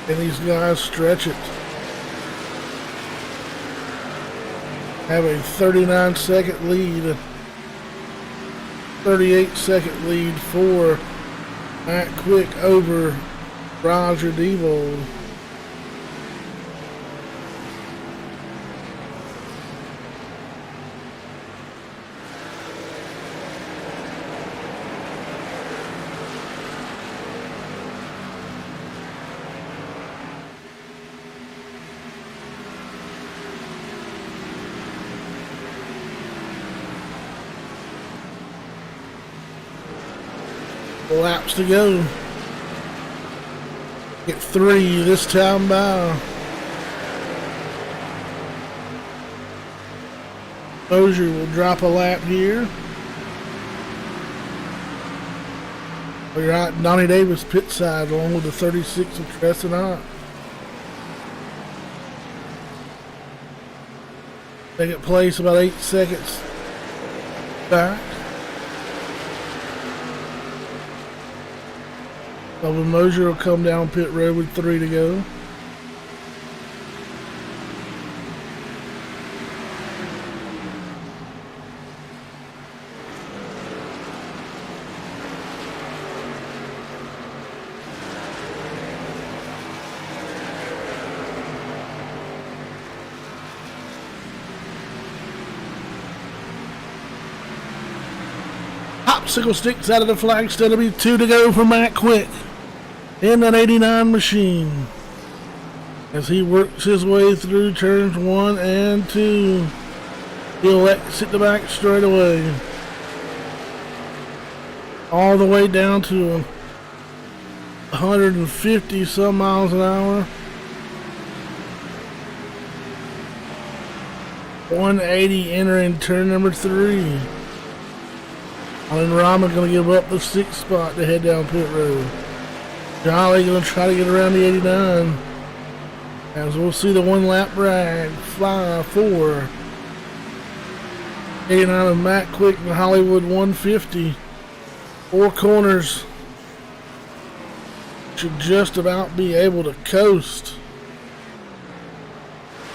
And these guys stretch it. Have a 39-second lead, 38-second lead for Matt Quick over Roger Debo. Laps to go. Get 3 this time by. Mosier will drop a lap here. We're at Donnie Davis pit side along with the 36 of Tressenot. Second place about 8 seconds back. Kelvin Mosier will come down pit road with 3 to go. Popsicle sticks out of the flag stand. It'll be 2 to go for Matt Quick in that 89 machine as he works his way through turns 1 and 2. He'll exit the back straight away all the way down to 150 some miles an hour. 180 entering turn number 3. Alan Rahman going to give up the 6th spot to head down pit road. Jolly going to try to get around the 89. As we'll see the 1 lap drag fly for 89 of Matt Quick and Hollywood 150. 4 corners. Should just about be able to coast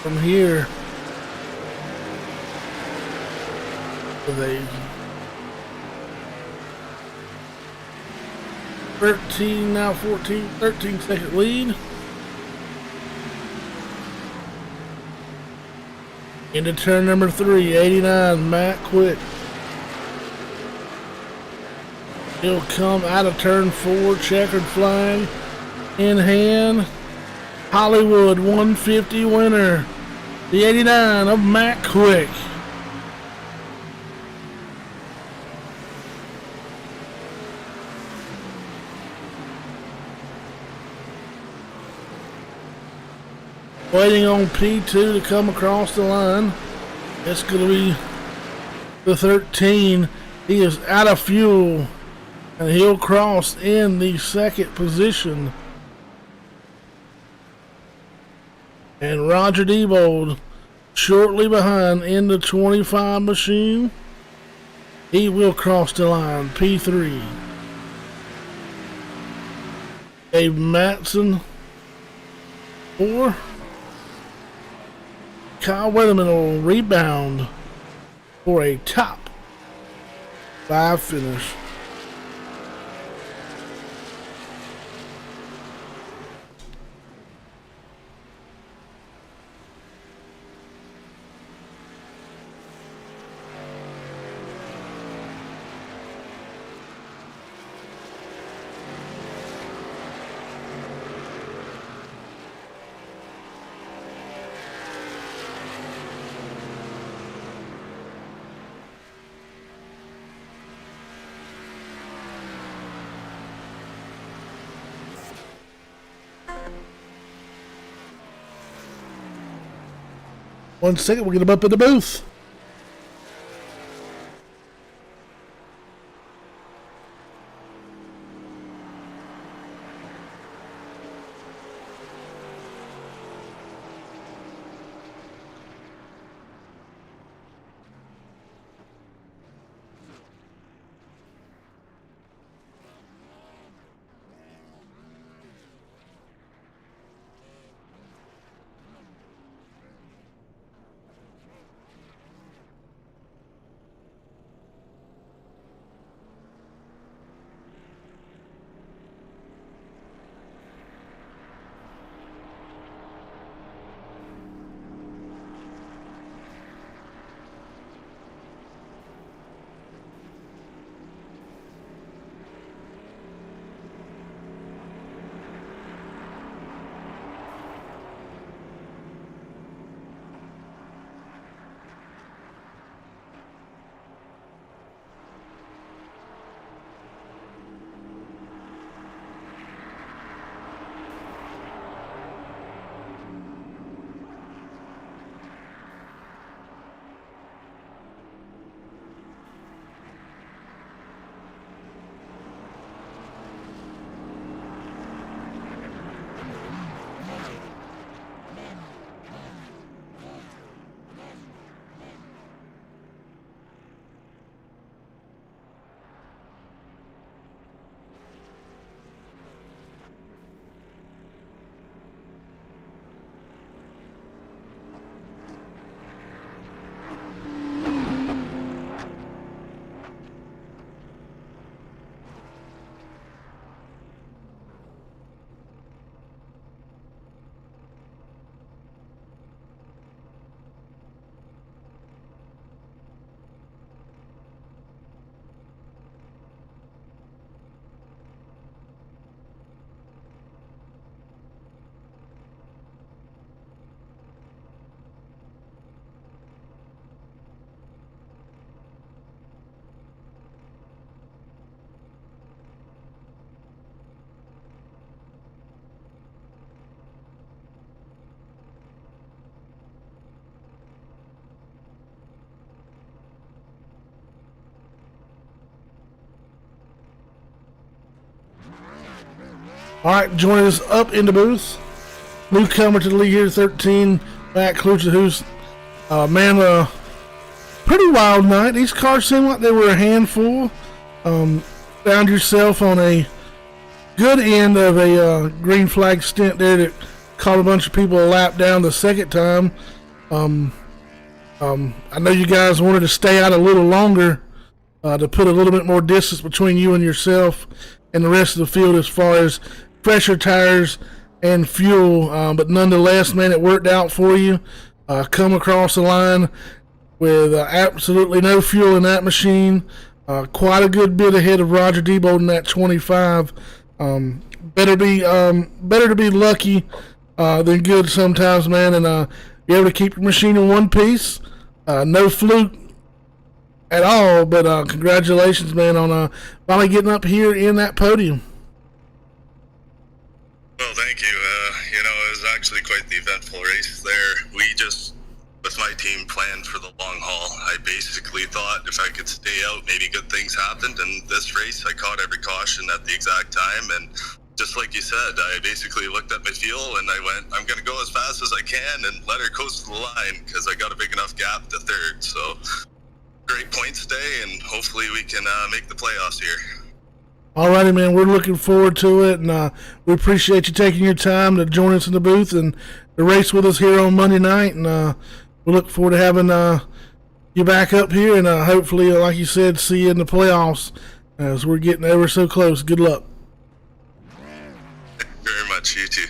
from here with a 13, now 14, 13 second lead. Into turn number 3, 89, Matt Quick. He'll come out of turn 4, checkered flag in hand. Hollywood 150 winner, the 89 of Matt Quick. Waiting on P2 to come across the line. It's going to be the 13. He is out of fuel, and he'll cross in the 2nd position. And Roger Diebold shortly behind in the 25 machine. He will cross the line, P3. Dave Matson, 4. Kyle Weatherman will rebound for a top 5 finish. One second, we'll get him up in the booth. All right, joining us up in the booth, newcomer to the league here, 13, Matt Klucha, who's, pretty wild night. These cars seemed like they were a handful. Found yourself on a good end of a green flag stint there that caught a bunch of people a lap down the second time. I know you guys wanted to stay out a little longer to put a little bit more distance between you and yourself and the rest of the field as far as fresher tires and fuel. But nonetheless, man, it worked out for you. Come across the line with absolutely no fuel in that machine. Quite a good bit ahead of Roger Debold in that 25. Better to be lucky than good sometimes, man, and be able to keep your machine in one piece. No fluke at all, but congratulations, man, on finally getting up here in that podium. Well, thank you. It was actually quite the eventful race there. We just, with my team, planned for the long haul. I basically thought if I could stay out, maybe good things happened. And this race, I caught every caution at the exact time. And just like you said, I basically looked at my fuel and I went, I'm going to go as fast as I can and let her coast to the line because I got a big enough gap to third. So great points day, and hopefully we can make the playoffs here. All righty, man. We're looking forward to it, and we appreciate you taking your time to join us in the booth and to race with us here on Monday night. And we look forward to having you back up here, and hopefully, like you said, see you in the playoffs as we're getting ever so close. Good luck. Thank you very much. You too.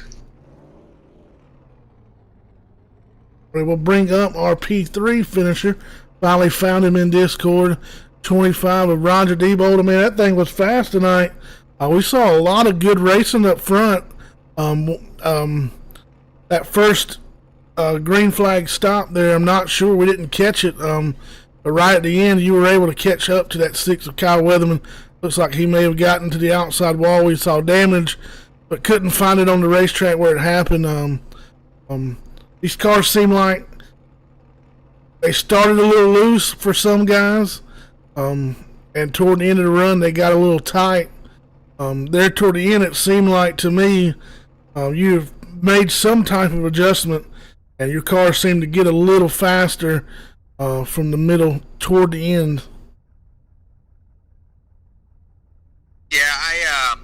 We'll bring up our P3 finisher. Finally found him in Discord. 25 of Roger Debold. I mean, that thing was fast tonight. We saw a lot of good racing up front. That first green flag stop there, I'm not sure. We didn't catch it. But right at the end, you were able to catch up to that 6 of Kyle Weatherman. Looks like he may have gotten to the outside wall. We saw damage, but couldn't find it on the racetrack where it happened. These cars seem like they started a little loose for some guys. And toward the end of the run, they got a little tight. There toward the end, it seemed like to me you've made some type of adjustment, and your car seemed to get a little faster from the middle toward the end. Yeah,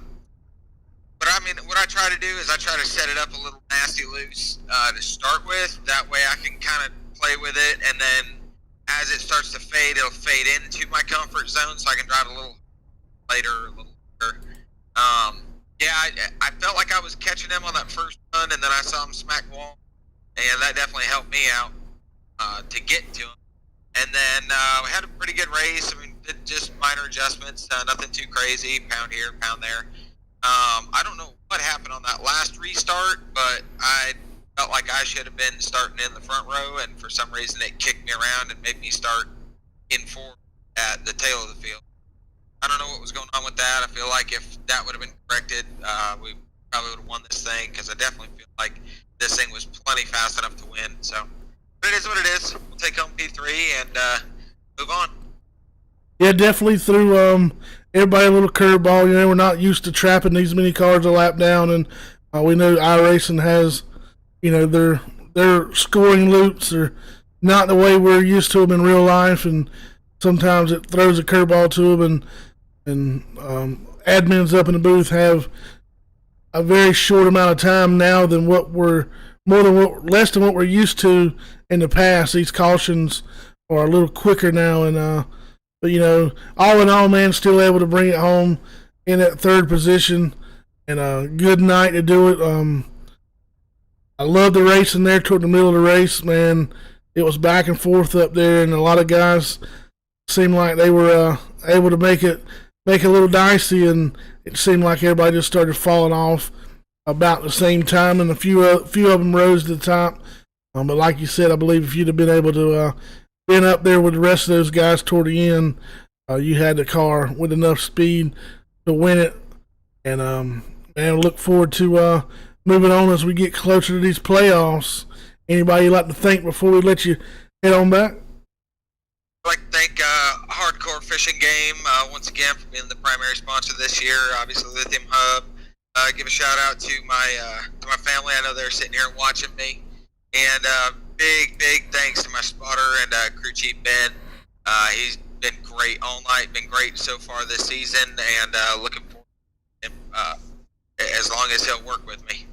what I try to do is I try to set it up a little nasty loose to start with. That way I can kind of play with it, and then as it starts to fade, it'll fade into my comfort zone, so I can drive a little later, a little later. I felt like I was catching him on that first run, and then I saw him smack the wall, and that definitely helped me out to get to him. And then we had a pretty good race. I mean, did just minor adjustments, nothing too crazy, pound here, pound there. I don't know what happened on that last restart, but I felt like I should have been starting in the front row, and for some reason it kicked me around and made me start in fourth at the tail of the field. I don't know what was going on with that. I feel like if that would have been corrected, we probably would have won this thing, because I definitely feel like this thing was plenty fast enough to win. So, but it is what it is. We'll take home P3 and move on. Yeah, definitely threw everybody a little curveball. We're not used to trapping these many cars a lap down, and we know iRacing has their scoring loops are not the way we're used to them in real life, and sometimes it throws a curveball to them, and admins up in the booth have a very short amount of time now than less than what we're used to in the past. These cautions are a little quicker now, and but all in all, man, still able to bring it home in that third position, and a good night to do it. I love the racing there toward the middle of the race, man. It was back and forth up there, and a lot of guys seemed like they were able to make it a little dicey, and it seemed like everybody just started falling off about the same time, and a few of them rose to the top. But like you said, I believe if you'd have been able to been up there with the rest of those guys toward the end, you had the car with enough speed to win it. And man, look forward to moving on as we get closer to these playoffs. Anybody you'd like to thank before we let you head on back? I'd like to thank Hardcore Fishing Game once again for being the primary sponsor this year. Obviously, Lithium Hub, give a shout out to my family. I know they're sitting here watching me, and big thanks to my spotter and crew chief Ben. He's been great all night. Been great so far this season, and looking forward to him, as long as he'll work with me.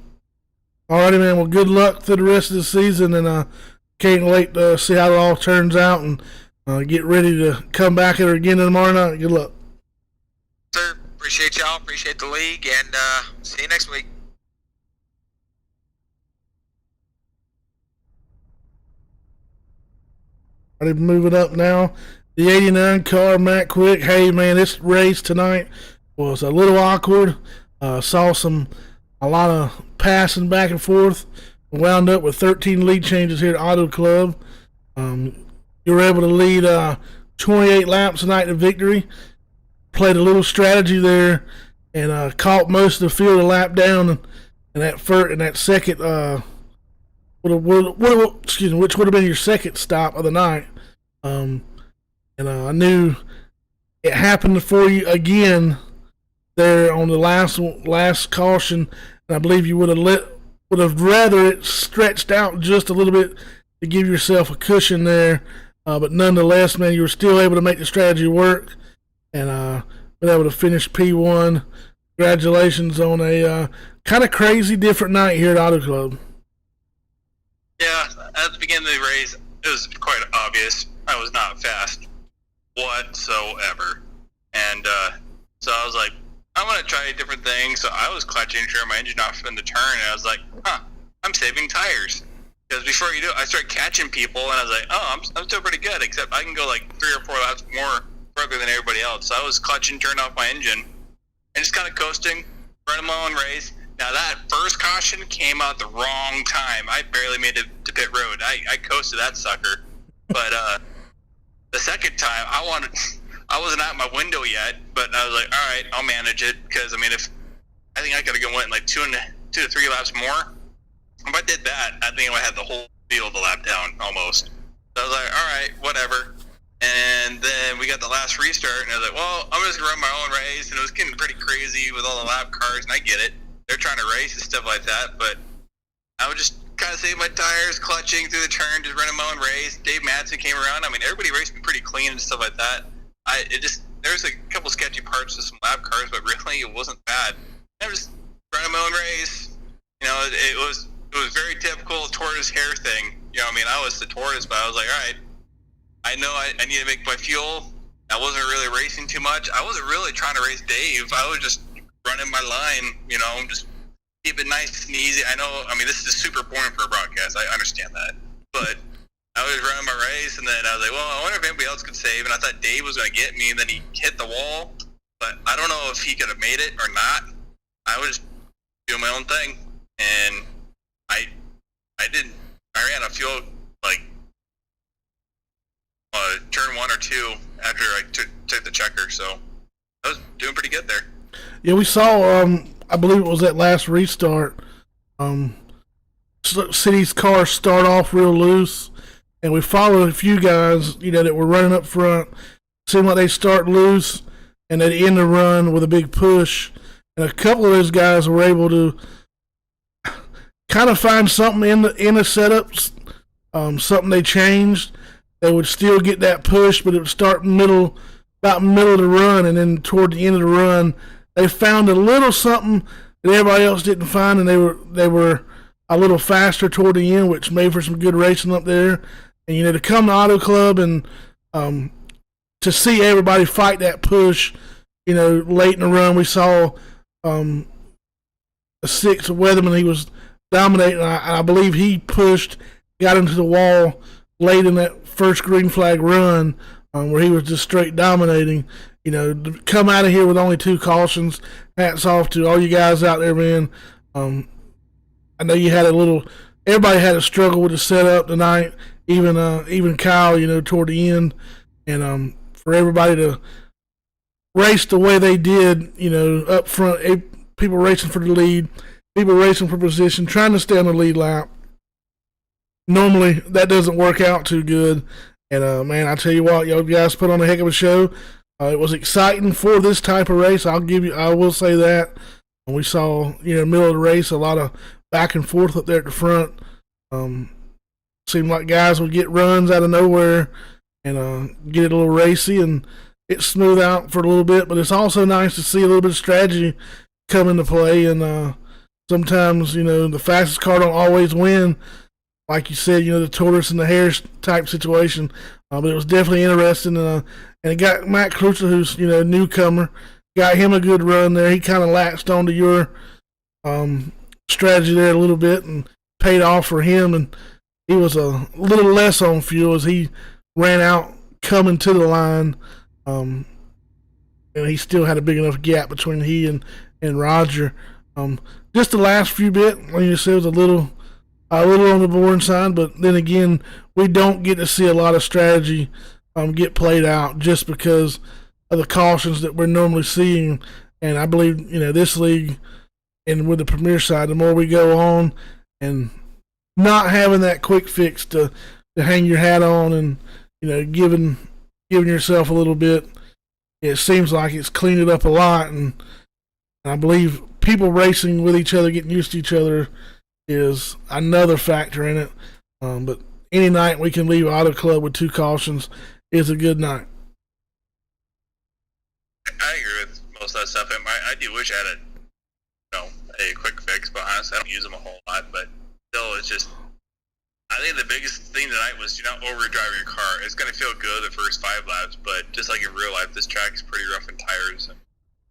Alrighty, man. Well, good luck through the rest of the season, and can't wait to see how it all turns out, and get ready to come back here again tomorrow night. Good luck. Sir, appreciate y'all. Appreciate the league, and see you next week. Ready to move it up now. The 89 car, Matt Quick. Hey, man, this race tonight was a little awkward. Saw a lot of passing back and forth. Wound up with 13 lead changes here at Auto Club. You were able to lead 28 laps tonight to victory. Played a little strategy there and caught most of the field a lap down. And that second, which would have been your second stop of the night. I knew it happened for you again there on the last caution, and I believe you would have rather it stretched out just a little bit to give yourself a cushion there, but nonetheless, man, you were still able to make the strategy work and been able to finish P1. Congratulations on a kind of crazy different night here at Auto Club. Yeah, at the beginning of the race, it was quite obvious I was not fast whatsoever. And so I was like, I want to try different things. So I was clutching to turn my engine off in the turn, and I was like, I'm saving tires. Because before you do it, I started catching people, and I was like, I'm still pretty good, except I can go like 3 or 4 laps more quicker than everybody else. So I was clutching, turning off my engine, and just kind of coasting, running my own race. Now that first caution came out the wrong time. I barely made it to pit road. I coasted that sucker. But the second time, I wasn't out my window yet, but I was like, all right, I'll manage it. Because, I mean, I think I could have went like 2 to 3 laps more. If I did that, I think I had the whole field a lap down almost. So I was like, all right, whatever. And then we got the last restart, and I was like, well, I'm just going to run my own race. And it was getting pretty crazy with all the lap cars, and I get it. They're trying to race and stuff like that, but I would just kind of save my tires, clutching through the turn, just running my own race. Dave Madsen came around. I mean, everybody raced me pretty clean and stuff like that. There's a couple sketchy parts to some lap cars, but really it wasn't bad. I was just running my own race. You know, it was very typical tortoise hair thing. You know, I mean, I was the tortoise, but I was like, all right, I know I need to make my fuel. I wasn't really racing too much. I wasn't really trying to race Dave. I was just running my line, you know, just keep it nice and easy. I know, I mean, this is super boring for a broadcast. I understand that. But I was running my race, and then I was like, well, I wonder if anybody else could save. And I thought Dave was going to get me, and then he hit the wall. But I don't know if he could have made it or not. I was just doing my own thing. And I ran a fuel, like, turn 1 or 2 after I took the checker. So I was doing pretty good there. Yeah, we saw, I believe it was that last restart, City's car start off real loose, and we followed a few guys, you know, that were running up front. Seemed like they start loose, and they'd end the run with a big push. And a couple of those guys were able to kind of find something in the setups, something they changed. They would still get that push, but it would start about middle of the run, and then toward the end of the run, they found a little something that everybody else didn't find, and they were a little faster toward the end, which made for some good racing up there. And you know, to come to Auto Club and to see everybody fight that push, you know, late in the run, we saw a 6 Weatherman. He was dominating. I believe he pushed, got into the wall late in that first green flag run, where he was just straight dominating. You know, to come out of here with only 2 cautions, hats off to all you guys out there, man. I know you had everybody had a struggle with the setup tonight, even Kyle, you know, toward the end. And for everybody to race the way they did, you know, up front, people racing for the lead, people racing for position, trying to stay on the lead lap. Normally, that doesn't work out too good. And, man, I tell you what, y'all guys put on a heck of a show. It was exciting for this type of race. I will say that. And we saw, middle of the race, a lot of back and forth up there at the front. Seemed like guys would get runs out of nowhere and get it a little racy, and it smoothed out for a little bit. But it's also nice to see a little bit of strategy come into play. And sometimes, the fastest car don't always win. Like you said, the tortoise and the hare type situation. But it was definitely interesting. And it got Matt Cruiser, who's, newcomer, got him a good run there. He kind of latched onto your strategy there a little bit and paid off for him. And he was a little less on fuel as he ran out coming to the line. And he still had a big enough gap between he and Roger. Just the last few bit, like you said, was a little on the boring side. But then again, we don't get to see a lot of strategy get played out just because of the cautions that we're normally seeing. And I believe, this league and with the Premier side, the more we go on and not having that quick fix to hang your hat on and, giving yourself a little bit, it seems like it's cleaned it up a lot. And I believe people racing with each other, getting used to each other is another factor in it. But any night we can leave Auto Club with 2 cautions is a good night. I agree with most of that stuff. I do wish I had a quick fix, but honestly, I don't use them a whole lot. But still, it's just, I think the biggest thing tonight was you're not overdriving your car. It's going to feel good the first 5 laps, but just like in real life, this track is pretty rough in tires,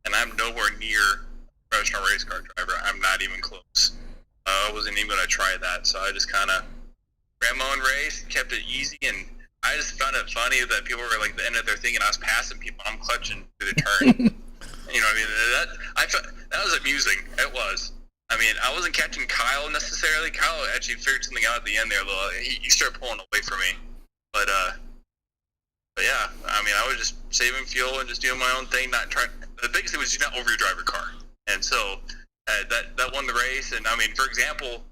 and I'm nowhere near a professional race car driver. I'm not even close. I wasn't even going to try that, so I just kind of ran my own race, kept it easy, and I just found it funny that people were like the end of their thing, and I was passing people. I'm clutching through the turn. You know what I mean? That was amusing. It was. I mean, I wasn't catching Kyle necessarily. Kyle actually figured something out at the end there. He started pulling away from me. But yeah, I mean, I was just saving fuel and just doing my own thing, not trying. The biggest thing was you not overdrive your car. And so that won the race. And I mean, for example,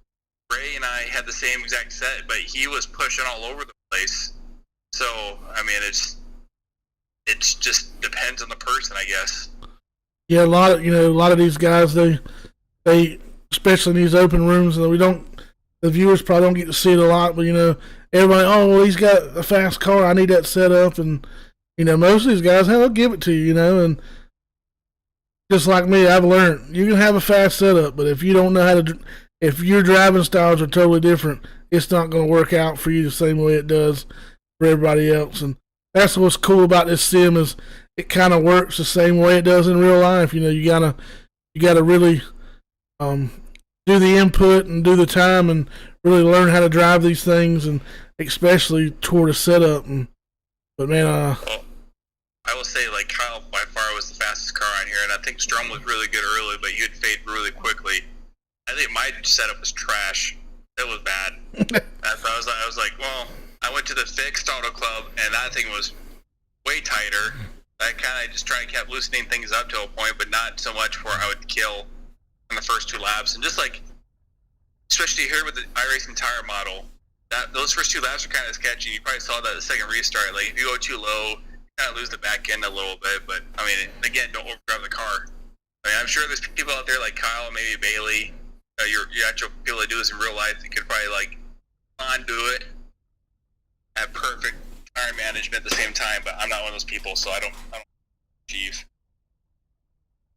Ray and I had the same exact set, but he was pushing all over the place. So, I mean, it's just depends on the person, I guess. Yeah, a lot of these guys, they especially in these open rooms, the viewers probably don't get to see it a lot, but everybody, oh, well, he's got a fast car, I need that set up, and most of these guys, they'll give it to you, and just like me, I've learned you can have a fast setup, but if you don't know how to, if your driving styles are totally different, it's not going to work out for you the same way it does for everybody else. And that's what's cool about this sim is it kind of works the same way it does in real life. You gotta really do the input and do the time and really learn how to drive these things, and especially toward a setup. But man, I will say, like, Kyle by far was the fastest car on here, and I think Strum was really good early, but you'd fade really quickly. I think my setup was trash. It was bad. I was like, well, I went to the fixed Auto Club, and that thing was way tighter. I kind of just kept loosening things up to a point, but not so much where I would kill in the first 2 laps. And just like, especially here with the iRacing tire model, those first 2 laps are kind of sketchy. You probably saw that the second restart. Like, if you go too low, you kind of lose the back end a little bit. But, I mean, again, don't overdrive the car. I mean, I'm sure there's people out there like Kyle, maybe Bailey, your actual people that do this in real life, that could probably, like, undo it, have perfect tire management at the same time, but I'm not one of those people, so I don't achieve.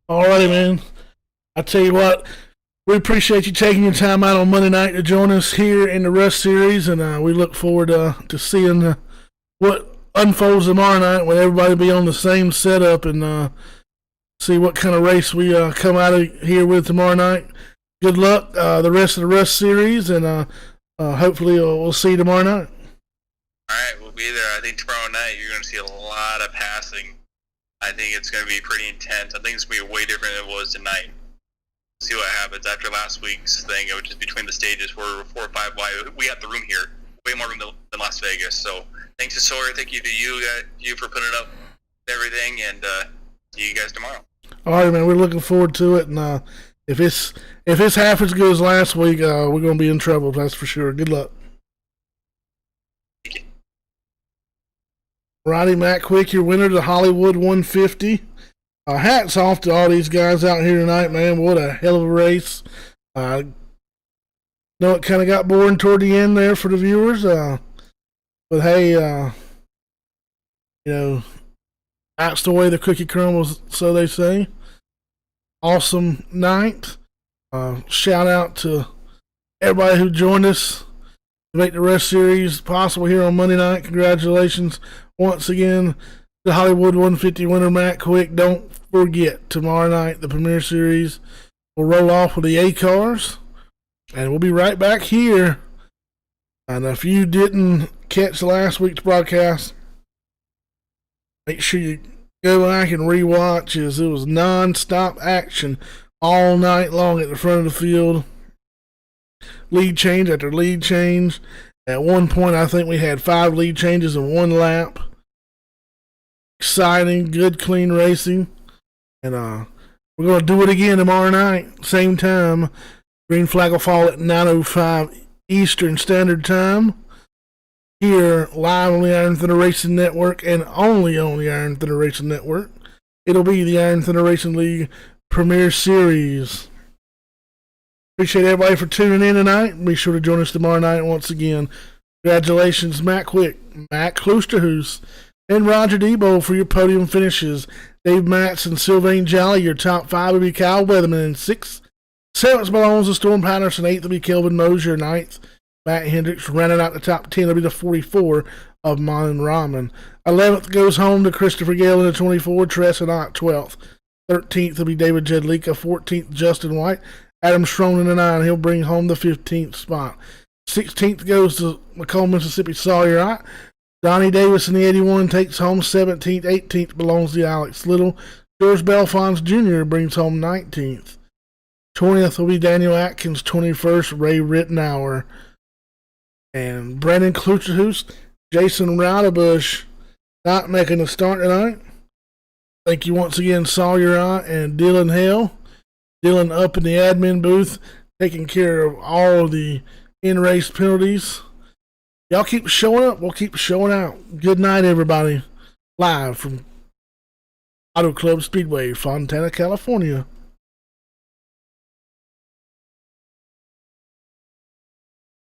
Alrighty, man. I tell you what, we appreciate you taking your time out on Monday night to join us here in the Rush Series, and we look forward to seeing what unfolds tomorrow night when everybody be on the same setup, and see what kind of race we come out of here with tomorrow night. Good luck the rest of the Rush Series, and hopefully we'll see you tomorrow night. All right, we'll be there. I think tomorrow night you're going to see a lot of passing. I think it's going to be pretty intense. I think it's going to be way different than it was tonight. See what happens after last week's thing. It was just between the stages where we're 4 or 5 wide. We got the room here, way more room than Las Vegas. So thanks to Sawyer. Thank you to you for putting up everything, and see you guys tomorrow. All right, man. We're looking forward to it, and if it's half as good as last week, we're going to be in trouble. That's for sure. Good luck. Roddy Matt Quick, your winner, the Hollywood 150. Hats off to all these guys out here tonight, man. What a hell of a race. Know it kind of got boring toward the end there for the viewers. But hey, that's the way the cookie crumbles, so they say. Awesome night. Shout out to everybody who joined us to make the rest series possible here on Monday night. Congratulations once again to Hollywood 150 winner Matt Quick. Don't forget, tomorrow night the Premier Series will roll off with the A cars, and we'll be right back here. And if you didn't catch last week's broadcast, make sure you go back and rewatch, as it was non-stop action all night long at the front of the field. Lead change after lead change. At one point, I think we had 5 lead changes in one lap. Exciting, good, clean racing. And we're going to do it again tomorrow night, same time. Green flag will fall at 9:05 Eastern Standard Time. Here, live on the Iron Thunder Racing Network, and only on the Iron Thunder Racing Network. It'll be the Iron Thunder Racing League Premier Series. Appreciate everybody for tuning in tonight. Be sure to join us tomorrow night once again. Congratulations, Matt Quick, Matt Klosterhuis, and Roger Debo for your podium finishes. Dave Matz and Sylvain Jolly, your top 5 will be Kyle Weatherman in 6th. 7th belongs to Storm Patterson. 8th will be Kelvin Mosier. 9th, Matt Hendricks. Rounding out the top 10 will be the 44 of Mon Rahman. 11th goes home to Christopher Gale in the 24. Tress and Ott, 12th. 13th will be David Jedlicka. 14th, Justin White. Adam Schroen in the 9. He'll bring home the 15th spot. 16th goes to Macomb, Mississippi Sawyer Ott. Donnie Davis in the 81 takes home 17th. 18th belongs to Alex Little. George Belfons Jr. brings home 19th. 20th will be Daniel Atkins. 21st, Ray Rittenauer. And Brandon Klucherhus, Jason Roudabush not making a start tonight. Thank you once again, Sawyer Ott and Dylan Hale. Dylan up in the admin booth, taking care of all of the in-race penalties. Y'all keep showing up. We'll keep showing out. Good night, everybody. Live from Auto Club Speedway, Fontana, California.